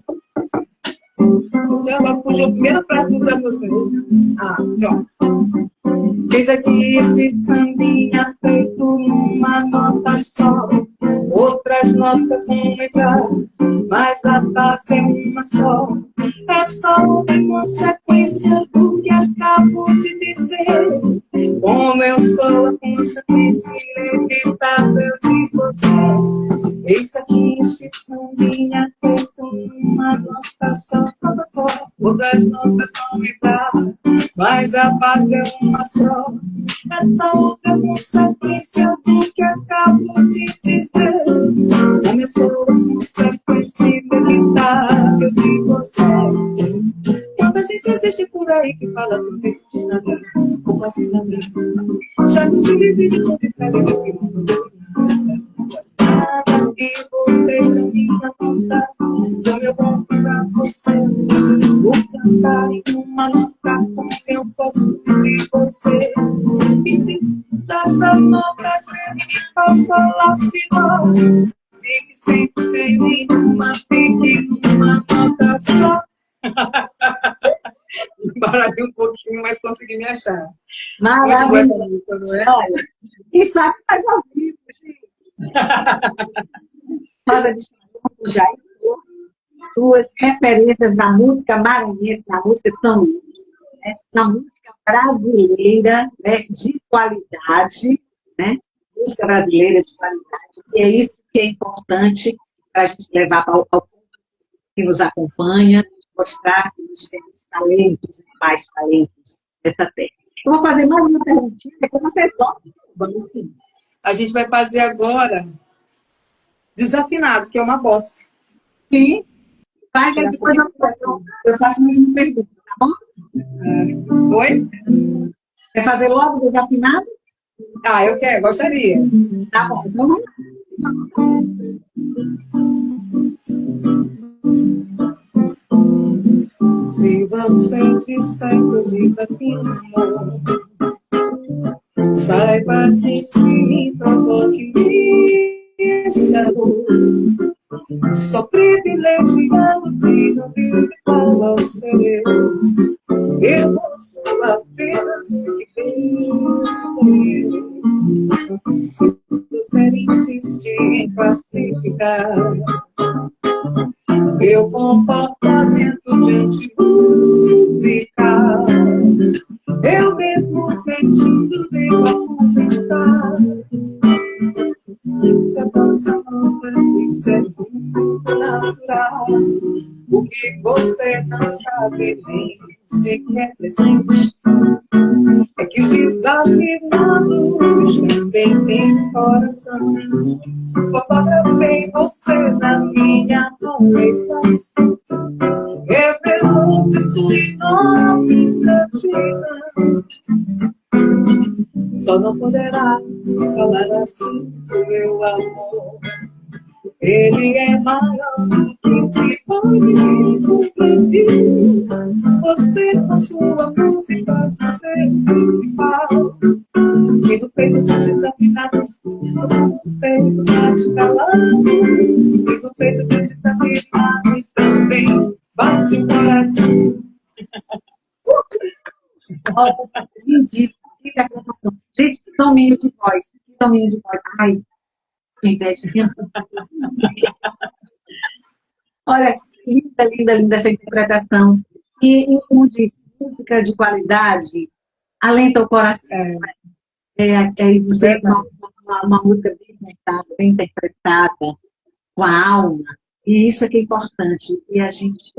Agora fugiu a primeira frase da música. Pronto. Eis aqui esse sambinha feito numa nota só. Outras notas vão entrar, mas a base é uma só. É só uma consequência do que acabo de dizer. Como eu sou a consequência inevitável de você. Eis aqui este sambinha feito numa nota só. Outras notas vão entrar, mas a base é uma só. Essa outra consequência do que acabo de dizer. Como eu sou a consequência inevitável de você. Quanta gente existe por aí que fala tudo e não diz nada, como assim nada. Já que te decidi conquistar meu filho. E voltei pra minha vontade, do meu bom pra você. Vou cantar em uma nota como eu posso de você. E se dessas notas ele me passa lá, se lá. Fique sempre sem nenhuma, fique numa nota só. Embaralhei um pouquinho, mas consegui me achar. Maravilhoso, Muito boa essa música, não é? olha. E sabe que faz ao vivo, gente. Rosa de Charuto, Jair Torres, duas referências na música maranhense, na música de São Luís, né? Na música brasileira, né? De qualidade, né? Música brasileira de qualidade. E é isso que é importante para a gente levar para o público que nos acompanha, mostrar que nós temos talentos, mais talentos dessa terra. Eu vou fazer mais uma perguntinha, depois vocês gostam. Vamos sim. A gente vai fazer agora Desafinado, que é uma bossa. Sim. Faz aí, depois eu faço mais uma pergunta, tá bom? Oi? Quer fazer logo desafinado? Ah, eu quero, gostaria. Tá bom, então vamos lá. Se você disser que eu desafino, saiba que isso me provoque esse amor. Sou privilegiado se não vive igual ao seu. Eu não sou apenas o que vejo. Se você insistir em classificar meu comportamento diante musical, eu mesmo pedindo devo argumentar. Isso é bossa nova, isso é muito natural. O que você não sabe nem sequer presente é que os desafinados também têm coração. Fotografei você na minha noite, revelou-se sua enorme gratidão. Só não poderá falar assim do meu amor. Ele é maior que se pode compreender. Você com sua música vai ser principal. E do peito dos desafinados, do peito bate calado. E do peito dos desafinados também bate o coração. Lindíssimo, que interpretação. Gente, que tominho de voz, que tominho de voz. Ai, que inveja. Olha, linda, linda, linda essa interpretação. E como diz, música de qualidade alenta o coração. E você, uma música bem cantada, bem interpretada, com a alma. E isso é que é importante. E a gente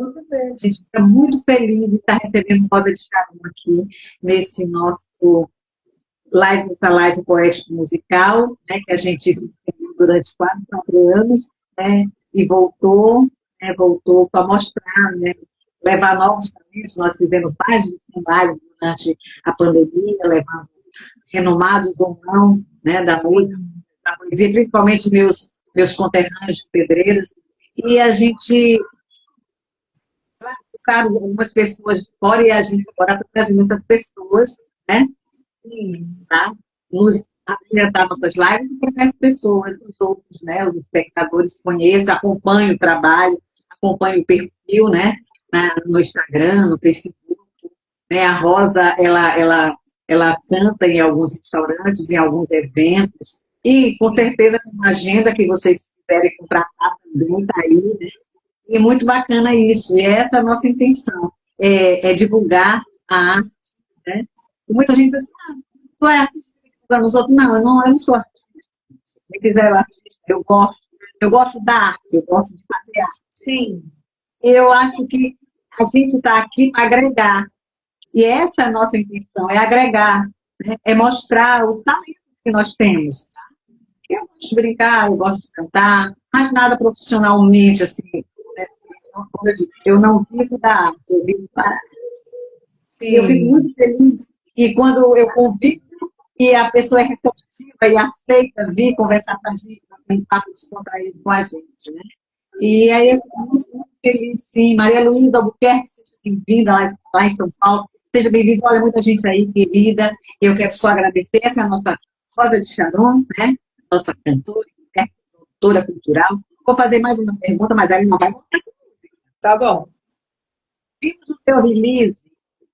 fica muito feliz em estar recebendo Rosa de Charuto aqui, nesse nosso live, essa live poético musical, né, que a gente fez durante quase 4 anos, né, e voltou para mostrar, né, levar novos talentos. Nós fizemos mais de 100 lives durante a pandemia, levando renomados ou não, né, da música, da poesia, principalmente meus conterrâneos de Pedreiras. E a gente, claro, algumas pessoas de fora, e a gente agora está trazendo essas pessoas, né, tá? Nos apresentar nossas lives e que as pessoas, os outros, né, os espectadores conheçam, acompanhem o trabalho, acompanhem o perfil, né, no Instagram, no Facebook, né? A Rosa, ela canta em alguns restaurantes, em alguns eventos, e com certeza tem uma agenda que vocês quiserem contratar também, tá aí, né? E é muito bacana isso, e essa é a nossa intenção, é divulgar a arte, né? E muita gente diz assim, tu é artista, os outros, não, eu não sou artista. Se quiser artista, eu gosto da arte, eu gosto de fazer arte. Sim. Eu acho que a gente está aqui para agregar. E essa é a nossa intenção, é agregar, né? É mostrar os talentos que nós temos. Eu gosto de brincar, eu gosto de cantar, mas nada profissionalmente, assim, né? Como eu digo, eu não vivo da arte, eu vivo para a arte. Sim. Eu fico muito feliz e quando eu convido e a pessoa é receptiva e aceita vir conversar com a gente, tem papo descontraído com a gente, né? E aí eu fico muito, muito feliz, sim. Maria Luísa Albuquerque, seja bem-vinda lá em São Paulo. Seja bem-vinda. Olha, muita gente aí, querida. Eu quero só agradecer. Essa é a nossa Rosa de Charuto, né? Nossa cantora, produtora cultural. Vou fazer mais uma pergunta, mas aí não vai voltar com música. Tá bom. Vimos o teu release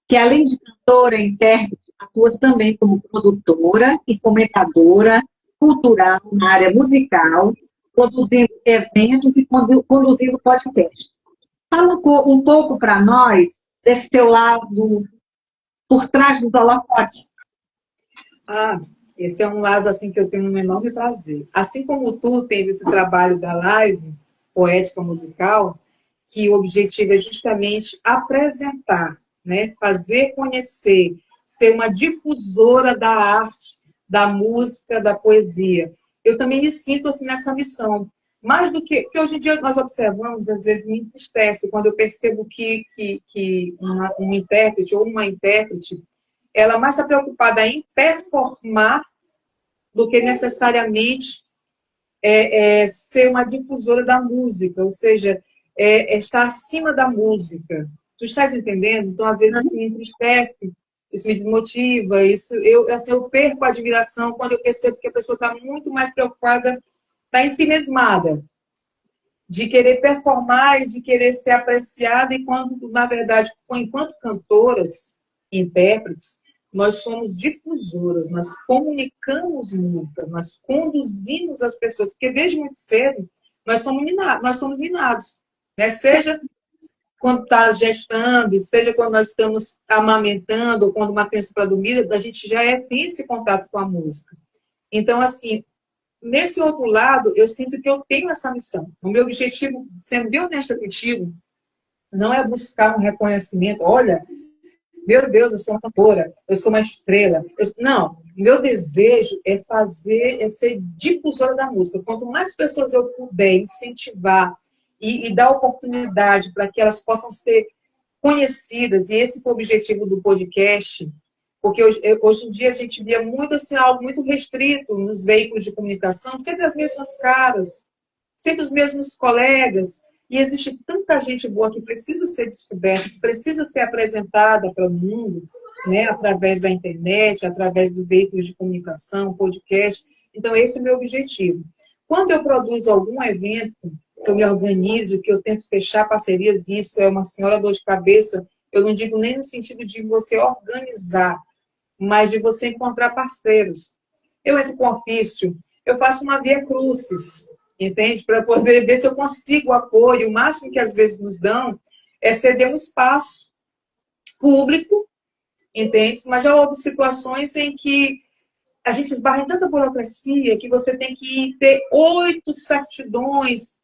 que além de cantora e intérprete, atuas também como produtora e fomentadora cultural na área musical, produzindo eventos e conduzindo podcast. Fala um pouco para nós desse teu lado por trás dos holofotes. Ah, esse é um lado assim que eu tenho um enorme prazer. Assim como tu tens esse trabalho da live poética musical, que o objetivo é justamente apresentar, né, fazer conhecer, ser uma difusora da arte, da música, da poesia. Eu também me sinto assim nessa missão. Mais do que hoje em dia nós observamos, às vezes me entristece quando eu percebo que um intérprete ou uma intérprete, ela mais está preocupada em performar do que necessariamente ser uma difusora da música, ou seja, estar acima da música. Tu estás entendendo? Então, às vezes, isso me entristece, isso me desmotiva, eu perco a admiração quando eu percebo que a pessoa está muito mais preocupada, está ensimesmada, de querer performar e de querer ser apreciada, e quando, na verdade, enquanto cantoras, intérpretes, nós somos difusoras, nós comunicamos música, nós conduzimos as pessoas, porque desde muito cedo nós somos minados, né? Seja quando está gestando, seja quando nós estamos amamentando, ou quando uma criança para dormir, a gente já tem esse contato com a música. Então, assim, nesse outro lado, eu sinto que eu tenho essa missão. O meu objetivo, sendo bem honesta contigo, não é buscar um reconhecimento. Olha, meu Deus, eu sou uma cantora, eu sou uma estrela. Não, meu desejo é ser difusora da música. Quanto mais pessoas eu puder incentivar e dar oportunidade para que elas possam ser conhecidas, e esse foi o objetivo do podcast, porque hoje em dia a gente via muito assim, algo muito restrito nos veículos de comunicação, sempre as mesmas caras, sempre os mesmos colegas. E existe tanta gente boa que precisa ser descoberta, que precisa ser apresentada para o mundo, né, através da internet, através dos veículos de comunicação, podcast. Então, esse é o meu objetivo. Quando eu produzo algum evento, que eu me organizo, que eu tento fechar parcerias, isso é uma senhora dor de cabeça, eu não digo nem no sentido de você organizar, mas de você encontrar parceiros. Eu entro com ofício, eu faço uma via crucis, entende? Para poder ver se eu consigo o apoio. O máximo que às vezes nos dão é ceder um espaço público, entende? Mas já houve situações em que a gente esbarra em tanta burocracia que você tem que ter 8 certidões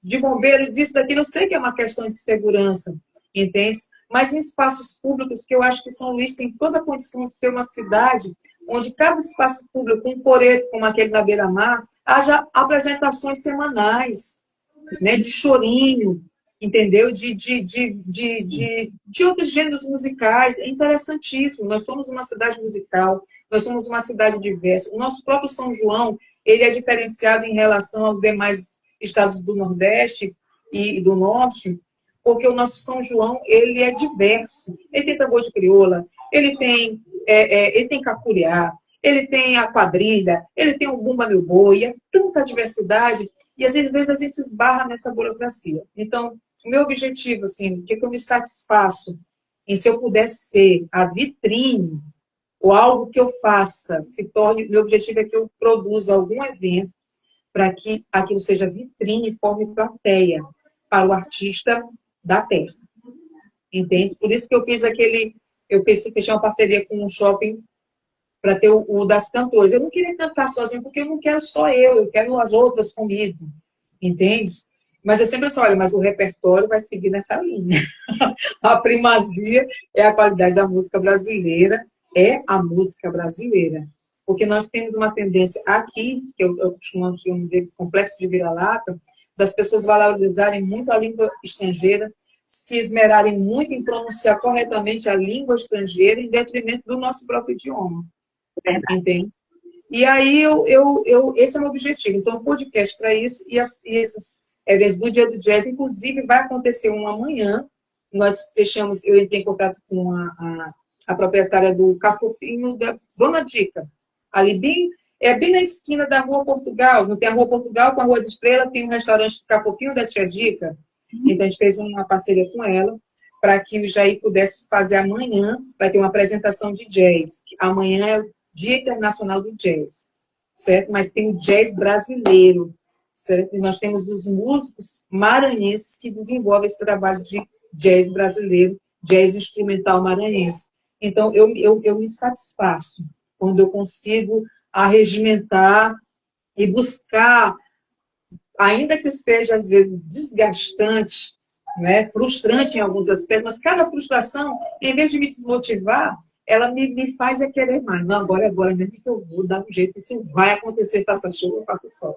de bombeiro, disso, daquilo. Eu sei que é uma questão de segurança, entende? Mas em espaços públicos, que eu acho que São Luís tem toda a condição de ser uma cidade onde cada espaço público, um coreto como aquele da Beira-Mar, haja apresentações semanais, né, de chorinho, entendeu? De outros gêneros musicais. É interessantíssimo. Nós somos uma cidade musical, nós somos uma cidade diversa. O nosso próprio São João, ele é diferenciado em relação aos demais estados do Nordeste e do Norte, porque o nosso São João, ele é diverso. Ele tem tambor de crioula, ele tem cacuriá, ele tem a quadrilha, ele tem o bumba meu boi, é tanta diversidade, e às vezes a gente esbarra nessa burocracia. Então, o meu objetivo, assim, o que eu me satisfaço em, se eu puder ser a vitrine, ou algo que eu faça, se torne, meu objetivo é que eu produza algum evento para que aquilo seja vitrine e forme plateia para o artista da terra. Entende? Por isso que eu fechei uma parceria com um shopping para ter o das cantoras. Eu não queria cantar sozinho, porque eu não quero só eu quero as outras comigo. Entende? Mas eu sempre disse, olha, mas o repertório vai seguir nessa linha. A primazia é a qualidade da música brasileira, é a música brasileira. Porque nós temos uma tendência aqui, que eu costumo dizer, complexo de vira-lata, das pessoas valorizarem muito a língua estrangeira, se esmerarem muito em pronunciar corretamente a língua estrangeira em detrimento do nosso próprio idioma. Entende? E aí, esse é o meu objetivo. Então, um podcast para isso, e esses eventos do Dia do Jazz, inclusive, vai acontecer um amanhã. Nós fechamos, eu entrei em contato com a proprietária do Cafofinho, da Dona Dica, ali bem na esquina da Rua Portugal. Não tem a Rua Portugal com a Rua de Estrela, tem um restaurante do Cafofinho da Tia Dica. Então, a gente fez uma parceria com ela para que o Jair pudesse fazer amanhã, vai ter uma apresentação de jazz. Amanhã é o Dia Internacional do Jazz, certo? Mas tem o jazz brasileiro, certo? E nós temos os músicos maranhenses que desenvolvem esse trabalho de jazz brasileiro, jazz instrumental maranhense. Então, eu me satisfaço quando eu consigo arregimentar e buscar, ainda que seja, às vezes, desgastante, né, frustrante em alguns aspectos, mas cada frustração, em vez de me desmotivar, ela me faz querer mais. Não, agora mesmo que eu vou dar um jeito, isso vai acontecer, faça chuva, faça sol.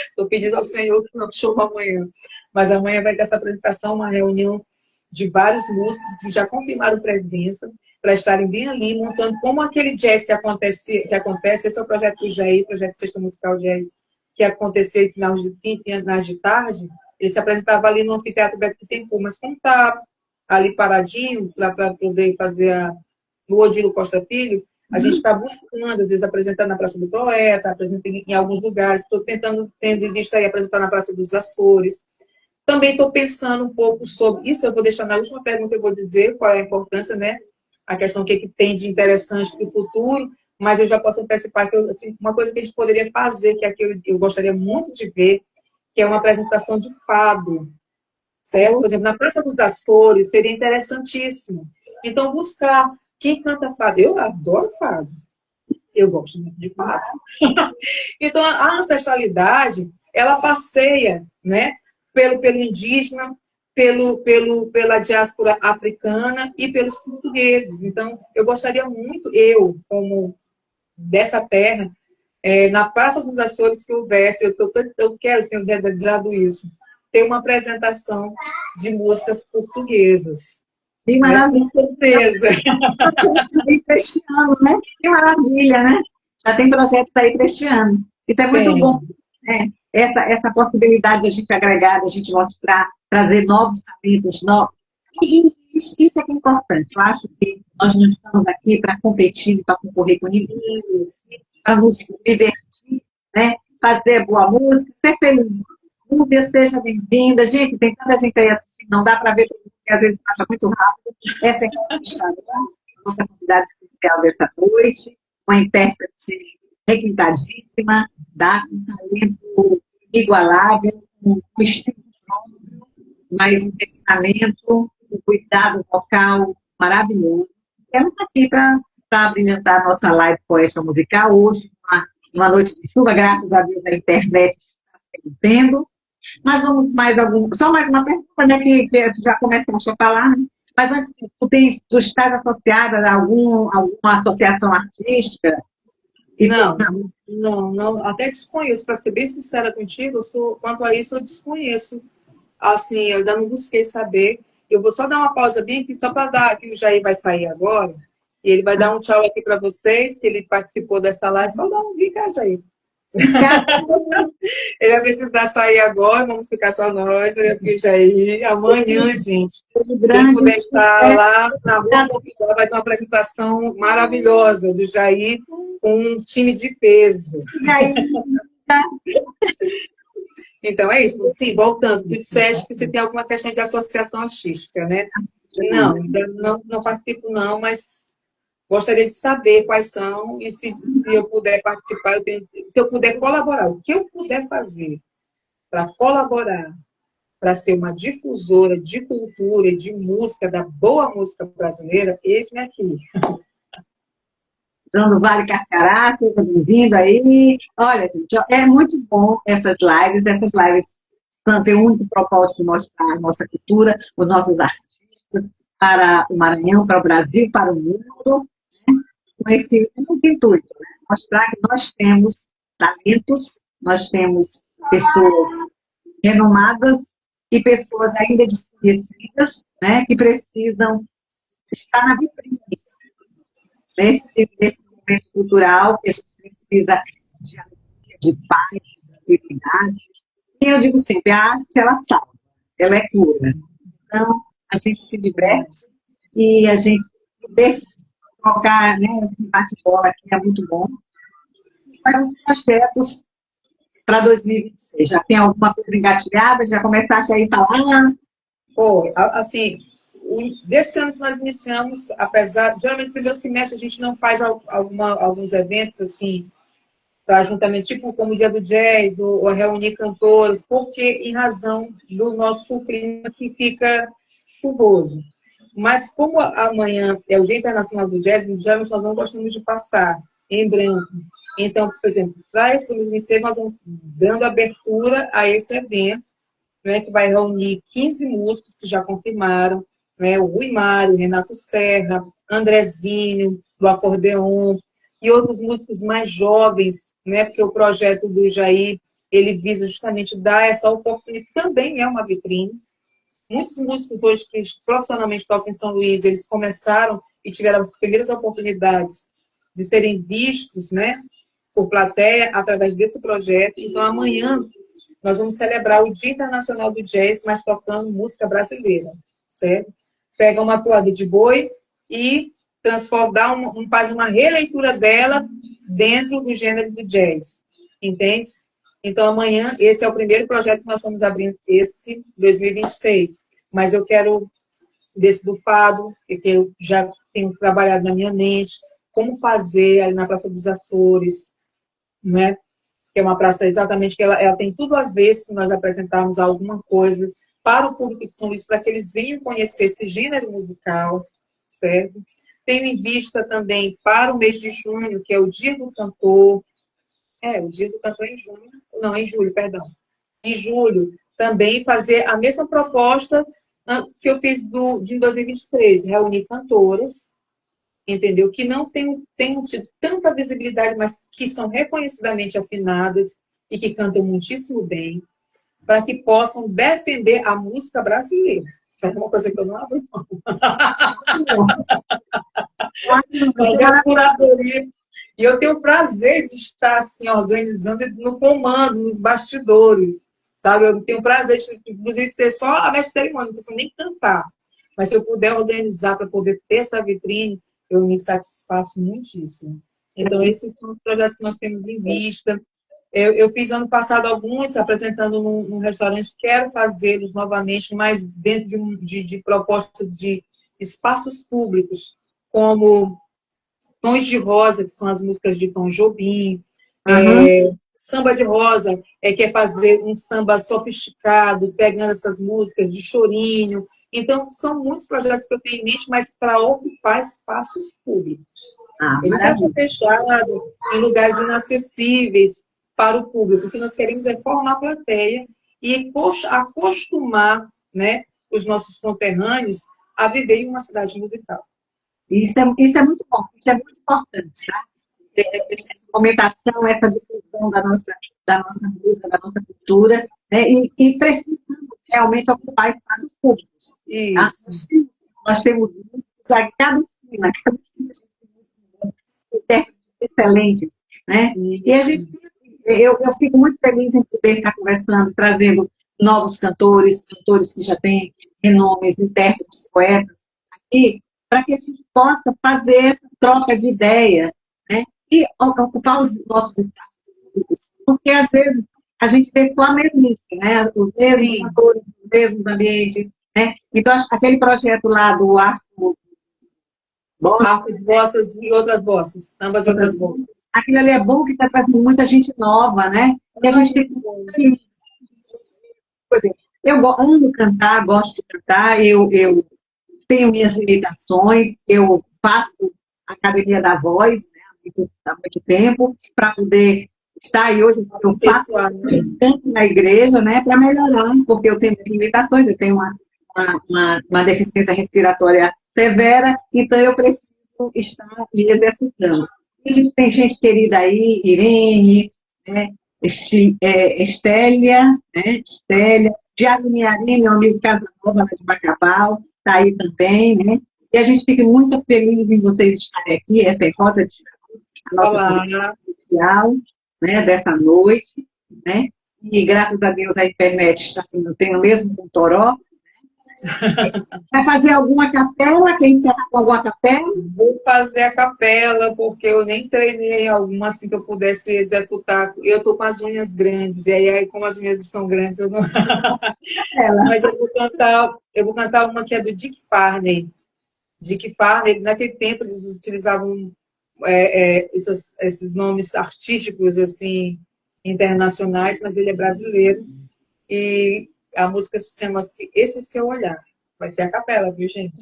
Estou pedindo ao Senhor que não chova amanhã. Mas amanhã vai ter essa apresentação, uma reunião de vários músicos que já confirmaram presença, para estarem bem ali, montando como aquele jazz que acontece, esse é o projeto do Jair, projeto Sexta Musical Jazz, que acontecia em finais de finais de tarde, ele se apresentava ali no Anfiteatro Beto Bittencourt, mas como está ali paradinho, para poder fazer no Odilo Costa Filho, a gente está buscando, às vezes, apresentar na Praça do Poeta, apresentando em alguns lugares, estou tentando, tendo em vista aí, apresentar na Praça dos Açores. Também estou pensando um pouco sobre isso, eu vou deixar na última pergunta, eu vou dizer qual é a importância, né? A questão que tem de interessante para o futuro, mas eu já posso antecipar que assim, uma coisa que a gente poderia fazer, que aqui eu gostaria muito de ver, que é uma apresentação de fado, certo? Por exemplo, na Praça dos Açores seria interessantíssimo. Então, buscar quem canta fado. Eu adoro fado. Eu gosto muito de fado. Então, a ancestralidade, ela passeia, né, pelo indígena, pela diáspora africana e pelos portugueses. Então, eu gostaria muito, como dessa terra, na Praça dos Açores, que houvesse, eu tenho realizado isso, ter uma apresentação de músicas portuguesas. Que maravilha. Com certeza. Para este ano, né? Que maravilha, né? Já tem projetos aí para este ano. Isso é muito bom, né? Essa possibilidade de a gente agregar, de a gente mostrar, trazer novos talentos, novos. E isso é que é importante. Eu acho que nós não estamos aqui para competir, para concorrer com ninguém, para nos divertir, né? Fazer boa música, ser feliz. Rúbia, seja bem-vinda. Gente, tem tanta gente aí assistindo, não dá para ver, porque às vezes passa muito rápido. Essa é a nossa Instagram, nossa convidada especial dessa noite, uma intérprete requintadíssima, dá um talento igualável, um estilo próprio, mas um treinamento, um cuidado vocal maravilhoso. Ela está aqui para brilhantar a nossa live Poética Musical hoje, uma noite de chuva, graças a Deus a internet está se mantendo. Mas vamos só mais uma pergunta, né, que tu já começaste a falar, né? Mas antes, tu estás associada a alguma associação artística? Não, até desconheço, para ser bem sincera contigo, quanto a isso eu desconheço. Assim, eu ainda não busquei saber. Eu vou só dar uma pausa bem aqui, só para dar, que o Jair vai sair agora, e ele vai dar um tchau aqui para vocês, que ele participou dessa live, só dá um dica, Jair. Ele vai precisar sair agora, vamos ficar só nós, eu e o Jair. Amanhã, gente, quem puder estar lá na rua, vai ter uma apresentação maravilhosa do Jair com um time de peso. Então, é isso. Sim, voltando, tu disseste que você tem alguma questão de associação artística, né? Não, ainda não participo não, mas gostaria de saber quais são e se eu puder participar, se eu puder colaborar, o que eu puder fazer para colaborar, para ser uma difusora de cultura e de música, da boa música brasileira, eis-me aqui. João do Vale Carcará, seja bem-vindo aí. Olha, gente, é muito bom essas lives têm o único propósito de mostrar a nossa cultura, os nossos artistas, para o Maranhão, para o Brasil, para o mundo, com esse único intuito, né? Mostrar que nós temos talentos, nós temos pessoas renomadas e pessoas ainda desconhecidas, né, que precisam estar na vitrine nesse momento cultural, que a gente precisa de paz, de tranquilidade. E eu digo sempre, a arte, ela salva, ela é cura. Então, a gente se diverte e a gente poder trocar, né, esse bate-bola aqui é muito bom. Mas os projetos para 2026, já tem alguma coisa engatilhada? Já começaste aí a falar? Assim, Desse ano que nós iniciamos, geralmente no primeiro semestre a gente não faz alguns eventos assim, para juntamento, tipo como o Dia do Jazz, ou reunir cantores, porque em razão do nosso clima que fica chuvoso. Mas como amanhã é o Dia Internacional do Jazz, geralmente nós não gostamos de passar em branco. Então, por exemplo, para esse 2026, nós vamos dando abertura a esse evento, né, que vai reunir 15 músicos que já confirmaram, né, o Rui Mário, Renato Serra, Andrezinho, do acordeon, e outros músicos mais jovens, né, porque o projeto do Jair, ele visa justamente dar essa oportunidade, também é uma vitrine. Muitos músicos hoje que profissionalmente tocam em São Luís, eles começaram e tiveram as primeiras oportunidades de serem vistos, né, por plateia através desse projeto. Então, amanhã, nós vamos celebrar o Dia Internacional do Jazz, mas tocando música brasileira, certo? Pega uma toada de boi e faz uma releitura dela dentro do gênero do jazz, entende? Então, amanhã, esse é o primeiro projeto que nós estamos abrindo, esse 2026. Mas eu quero, desse do fado, que eu já tenho trabalhado na minha mente, como fazer ali na Praça dos Açores, né? Que é uma praça exatamente que ela tem tudo a ver se nós apresentarmos alguma coisa para o público de São Luís, para que eles venham conhecer esse gênero musical, certo? Tenho em vista também para o mês de junho, que é o Dia do Cantor. O Dia do Cantor é em junho. Não, em julho, perdão. Em julho, também fazer a mesma proposta que eu fiz de 2023, reunir cantoras, entendeu? Que não tenham tido tanta visibilidade, mas que são reconhecidamente afinadas e que cantam muitíssimo bem, para que possam defender a música brasileira. Isso é uma coisa que eu não abro mão. Fazer a curadoria. E eu tenho o prazer de estar assim, organizando no comando, nos bastidores, sabe? Eu tenho o prazer, inclusive, de ser só a mestre cerimônia, não preciso nem cantar. Mas se eu puder organizar para poder ter essa vitrine, eu me satisfaço muitíssimo. Então, esses são os projetos que nós temos em vista. Eu fiz ano passado alguns, apresentando num restaurante, quero fazê-los novamente, mas dentro de propostas de espaços públicos, como Tons de Rosa, que são as músicas de Tom Jobim, Samba de Rosa, que é fazer um samba sofisticado, pegando essas músicas de chorinho. Então, são muitos projetos que eu tenho em mente, mas para ocupar espaços públicos. Ele está fechado em lugares inacessíveis para o público. O que nós queremos é formar a plateia e acostumar, né, os nossos conterrâneos a viver em uma cidade musical. Isso é muito bom, isso é muito importante, tá? Essa fomentação, essa difusão da nossa música, da nossa cultura, né? E precisamos realmente ocupar espaços públicos. Tá? Nós temos músicos a cada esquina a gente tem músicos intérpretes excelentes, né? E a gente, eu fico muito feliz em poder estar conversando, trazendo novos cantores que já têm renomes, intérpretes, poetas, aqui, para que a gente possa fazer essa troca de ideia, né? E ocupar os nossos espaços públicos. Porque, às vezes, a gente vê só a mesmice, né? Os mesmos cantores, os mesmos ambientes, né? Então, aquele projeto lá do Arco de Bossas e outras bossas, sambas e outras bossas. Aquilo ali é bom que está trazendo muita gente nova, né? E a gente fica muito feliz. Por exemplo, eu amo cantar, gosto de cantar, eu tenho minhas limitações, eu faço Academia da Voz, né, há muito tempo, para poder estar aí hoje, porque eu faço tanto na igreja, né, para melhorar, porque eu tenho minhas limitações, eu tenho uma deficiência respiratória severa, então eu preciso estar me exercitando. E a gente tem gente querida aí, Irene, né, Estélia, Jasmine Arine, meu amigo Casanova, de Bacabal, está aí também, né? E a gente fica muito feliz em vocês estarem aqui. Essa é Rosa de Jaú, a nossa convidada especial, né, dessa noite, né? E graças a Deus a internet está se mantendo mesmo com o Toró, né? Vai fazer alguma capela? Quer encerrar com alguma capela? Vou fazer a capela, porque eu nem treinei alguma assim que eu pudesse executar. Eu estou com as unhas grandes, e aí como as unhas estão grandes, eu não. Ela. Mas eu vou cantar uma que é do Dick Farney. Dick Farney, naquele tempo eles utilizavam esses nomes artísticos assim internacionais, mas ele é brasileiro. E a música chama-se Esse Seu Olhar. Vai ser a capela, viu, gente?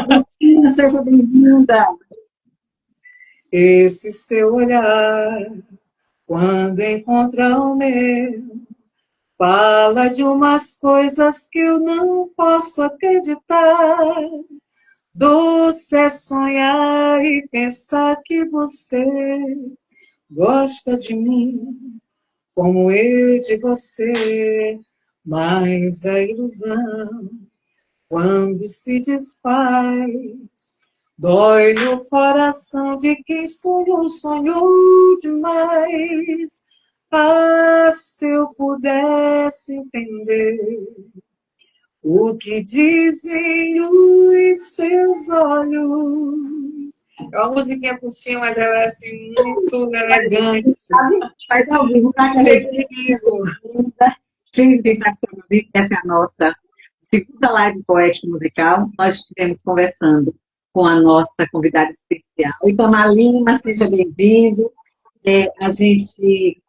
Cristina, seja bem-vinda. Esse seu olhar, quando encontra o meu, fala de umas coisas que eu não posso acreditar. Doce é sonhar e pensar que você gosta de mim, como eu de você. Mas a ilusão, quando se desfaz, dói-lhe o coração de quem sonhou, sonhou demais. Ah, se eu pudesse entender o que dizem os seus olhos. É uma musiquinha curtinha, mas ela é assim, muito elegante. Faz ao vivo para que a Cheio de gente riso. Gente, quem sabe se ao vivo, essa é a nossa segunda live poética musical. Nós estivemos conversando com a nossa convidada especial, Itamar Lima, seja bem-vindo. A gente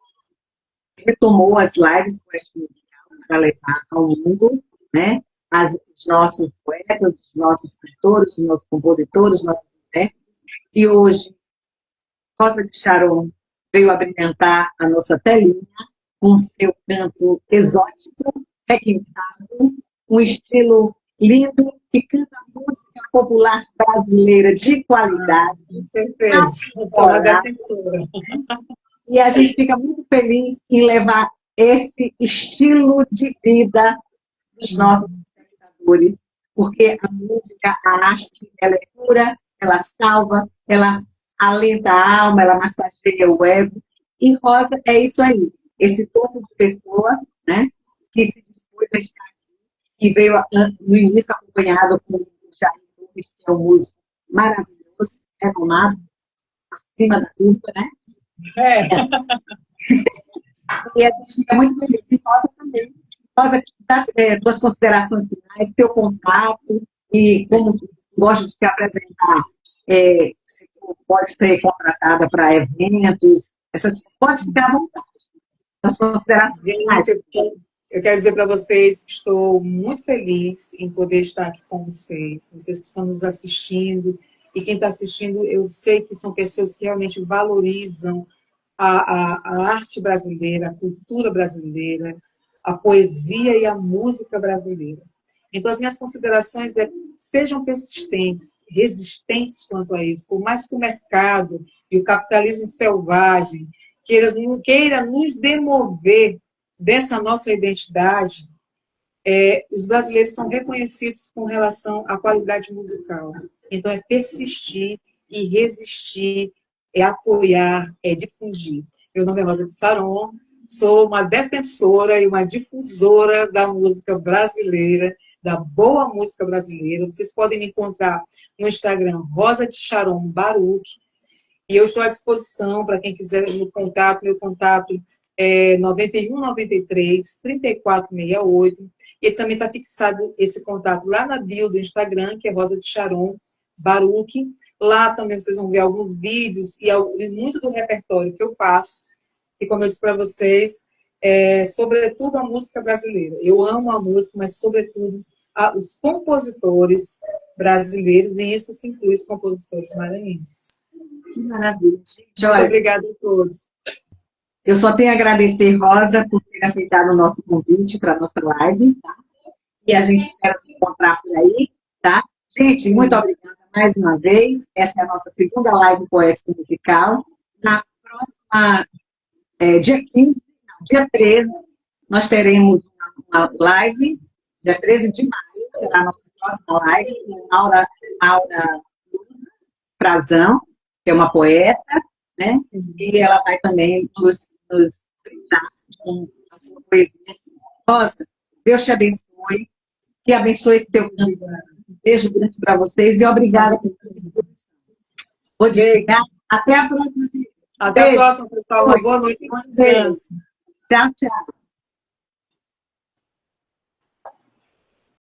retomou as lives poéticas musicais para levar ao mundo, né? Os nossos poetas, os nossos cantores, os nossos compositores, os nossos intérpretes. E hoje, Rosa de Charon veio abrilhantar a nossa telinha com seu canto exótico, requintado, um estilo lindo que canta música popular brasileira de qualidade. Com certeza. Uma defensora. E a gente fica muito feliz em levar esse estilo de vida dos nossos espectadores, porque a música, a arte, ela é pura, ela salva, ela alenta a alma, ela massageia o ego. E Rosa é isso aí, esse doce de pessoa, né, que se dispôs a estar aqui, que veio no início acompanhado com o Jair Nunes, que é um músico maravilhoso, renomado, acima da curva, né? E a gente fica muito feliz. E Rosa também. Rosa, dá tuas considerações finais, teu contato, e como tu gosta de se apresentar, se tu pode ser contratada para eventos, pode ficar à vontade. As considerações finais. Eu quero dizer para vocês que estou muito feliz em poder estar aqui com vocês, vocês que estão nos assistindo, e quem está assistindo, eu sei que são pessoas que realmente valorizam a arte brasileira, a cultura brasileira, a poesia e a música brasileira. Então, as minhas considerações sejam persistentes, resistentes quanto a isso, por mais que o mercado e o capitalismo selvagem queira nos demover dessa nossa identidade, os brasileiros são reconhecidos com relação à qualidade musical. Então, é persistir e resistir, é apoiar, é difundir. Meu nome é Rosa de Charon, sou uma defensora e uma difusora da música brasileira, da boa música brasileira. Vocês podem me encontrar no Instagram, Rosa de Charon Baruch, e eu estou à disposição para quem quiser meu contato é 91 93 3468, e também está fixado esse contato lá na bio do Instagram, que é Rosa de Charon Baruch. Lá também vocês vão ver alguns vídeos e muito do repertório que eu faço, e como eu disse para vocês, sobretudo a música brasileira. Eu amo a música, mas sobretudo os compositores brasileiros, e isso se inclui os compositores maranhenses. Que maravilha. Gente, muito obrigada a todos. Eu só tenho a agradecer, Rosa, por ter aceitado o nosso convite para a nossa live, tá? E a gente espera se encontrar por aí, tá? Gente, muito obrigada mais uma vez. Essa é a nossa segunda live poética musical. Na próxima, dia 15, não, dia 13, nós teremos uma live, dia 13 de maio, será a nossa próxima live, com Aura Frazão, que é uma poeta, né? E ela vai também nos brindar com a sua poesia. Rosa, Deus te abençoe. Que abençoe esse teu campo. Um beijo grande para vocês e obrigada pela disposição. Vou desligar. Até a próxima, gente. Até a próxima, pessoal. Uma boa noite. Com vocês. Tchau, tchau.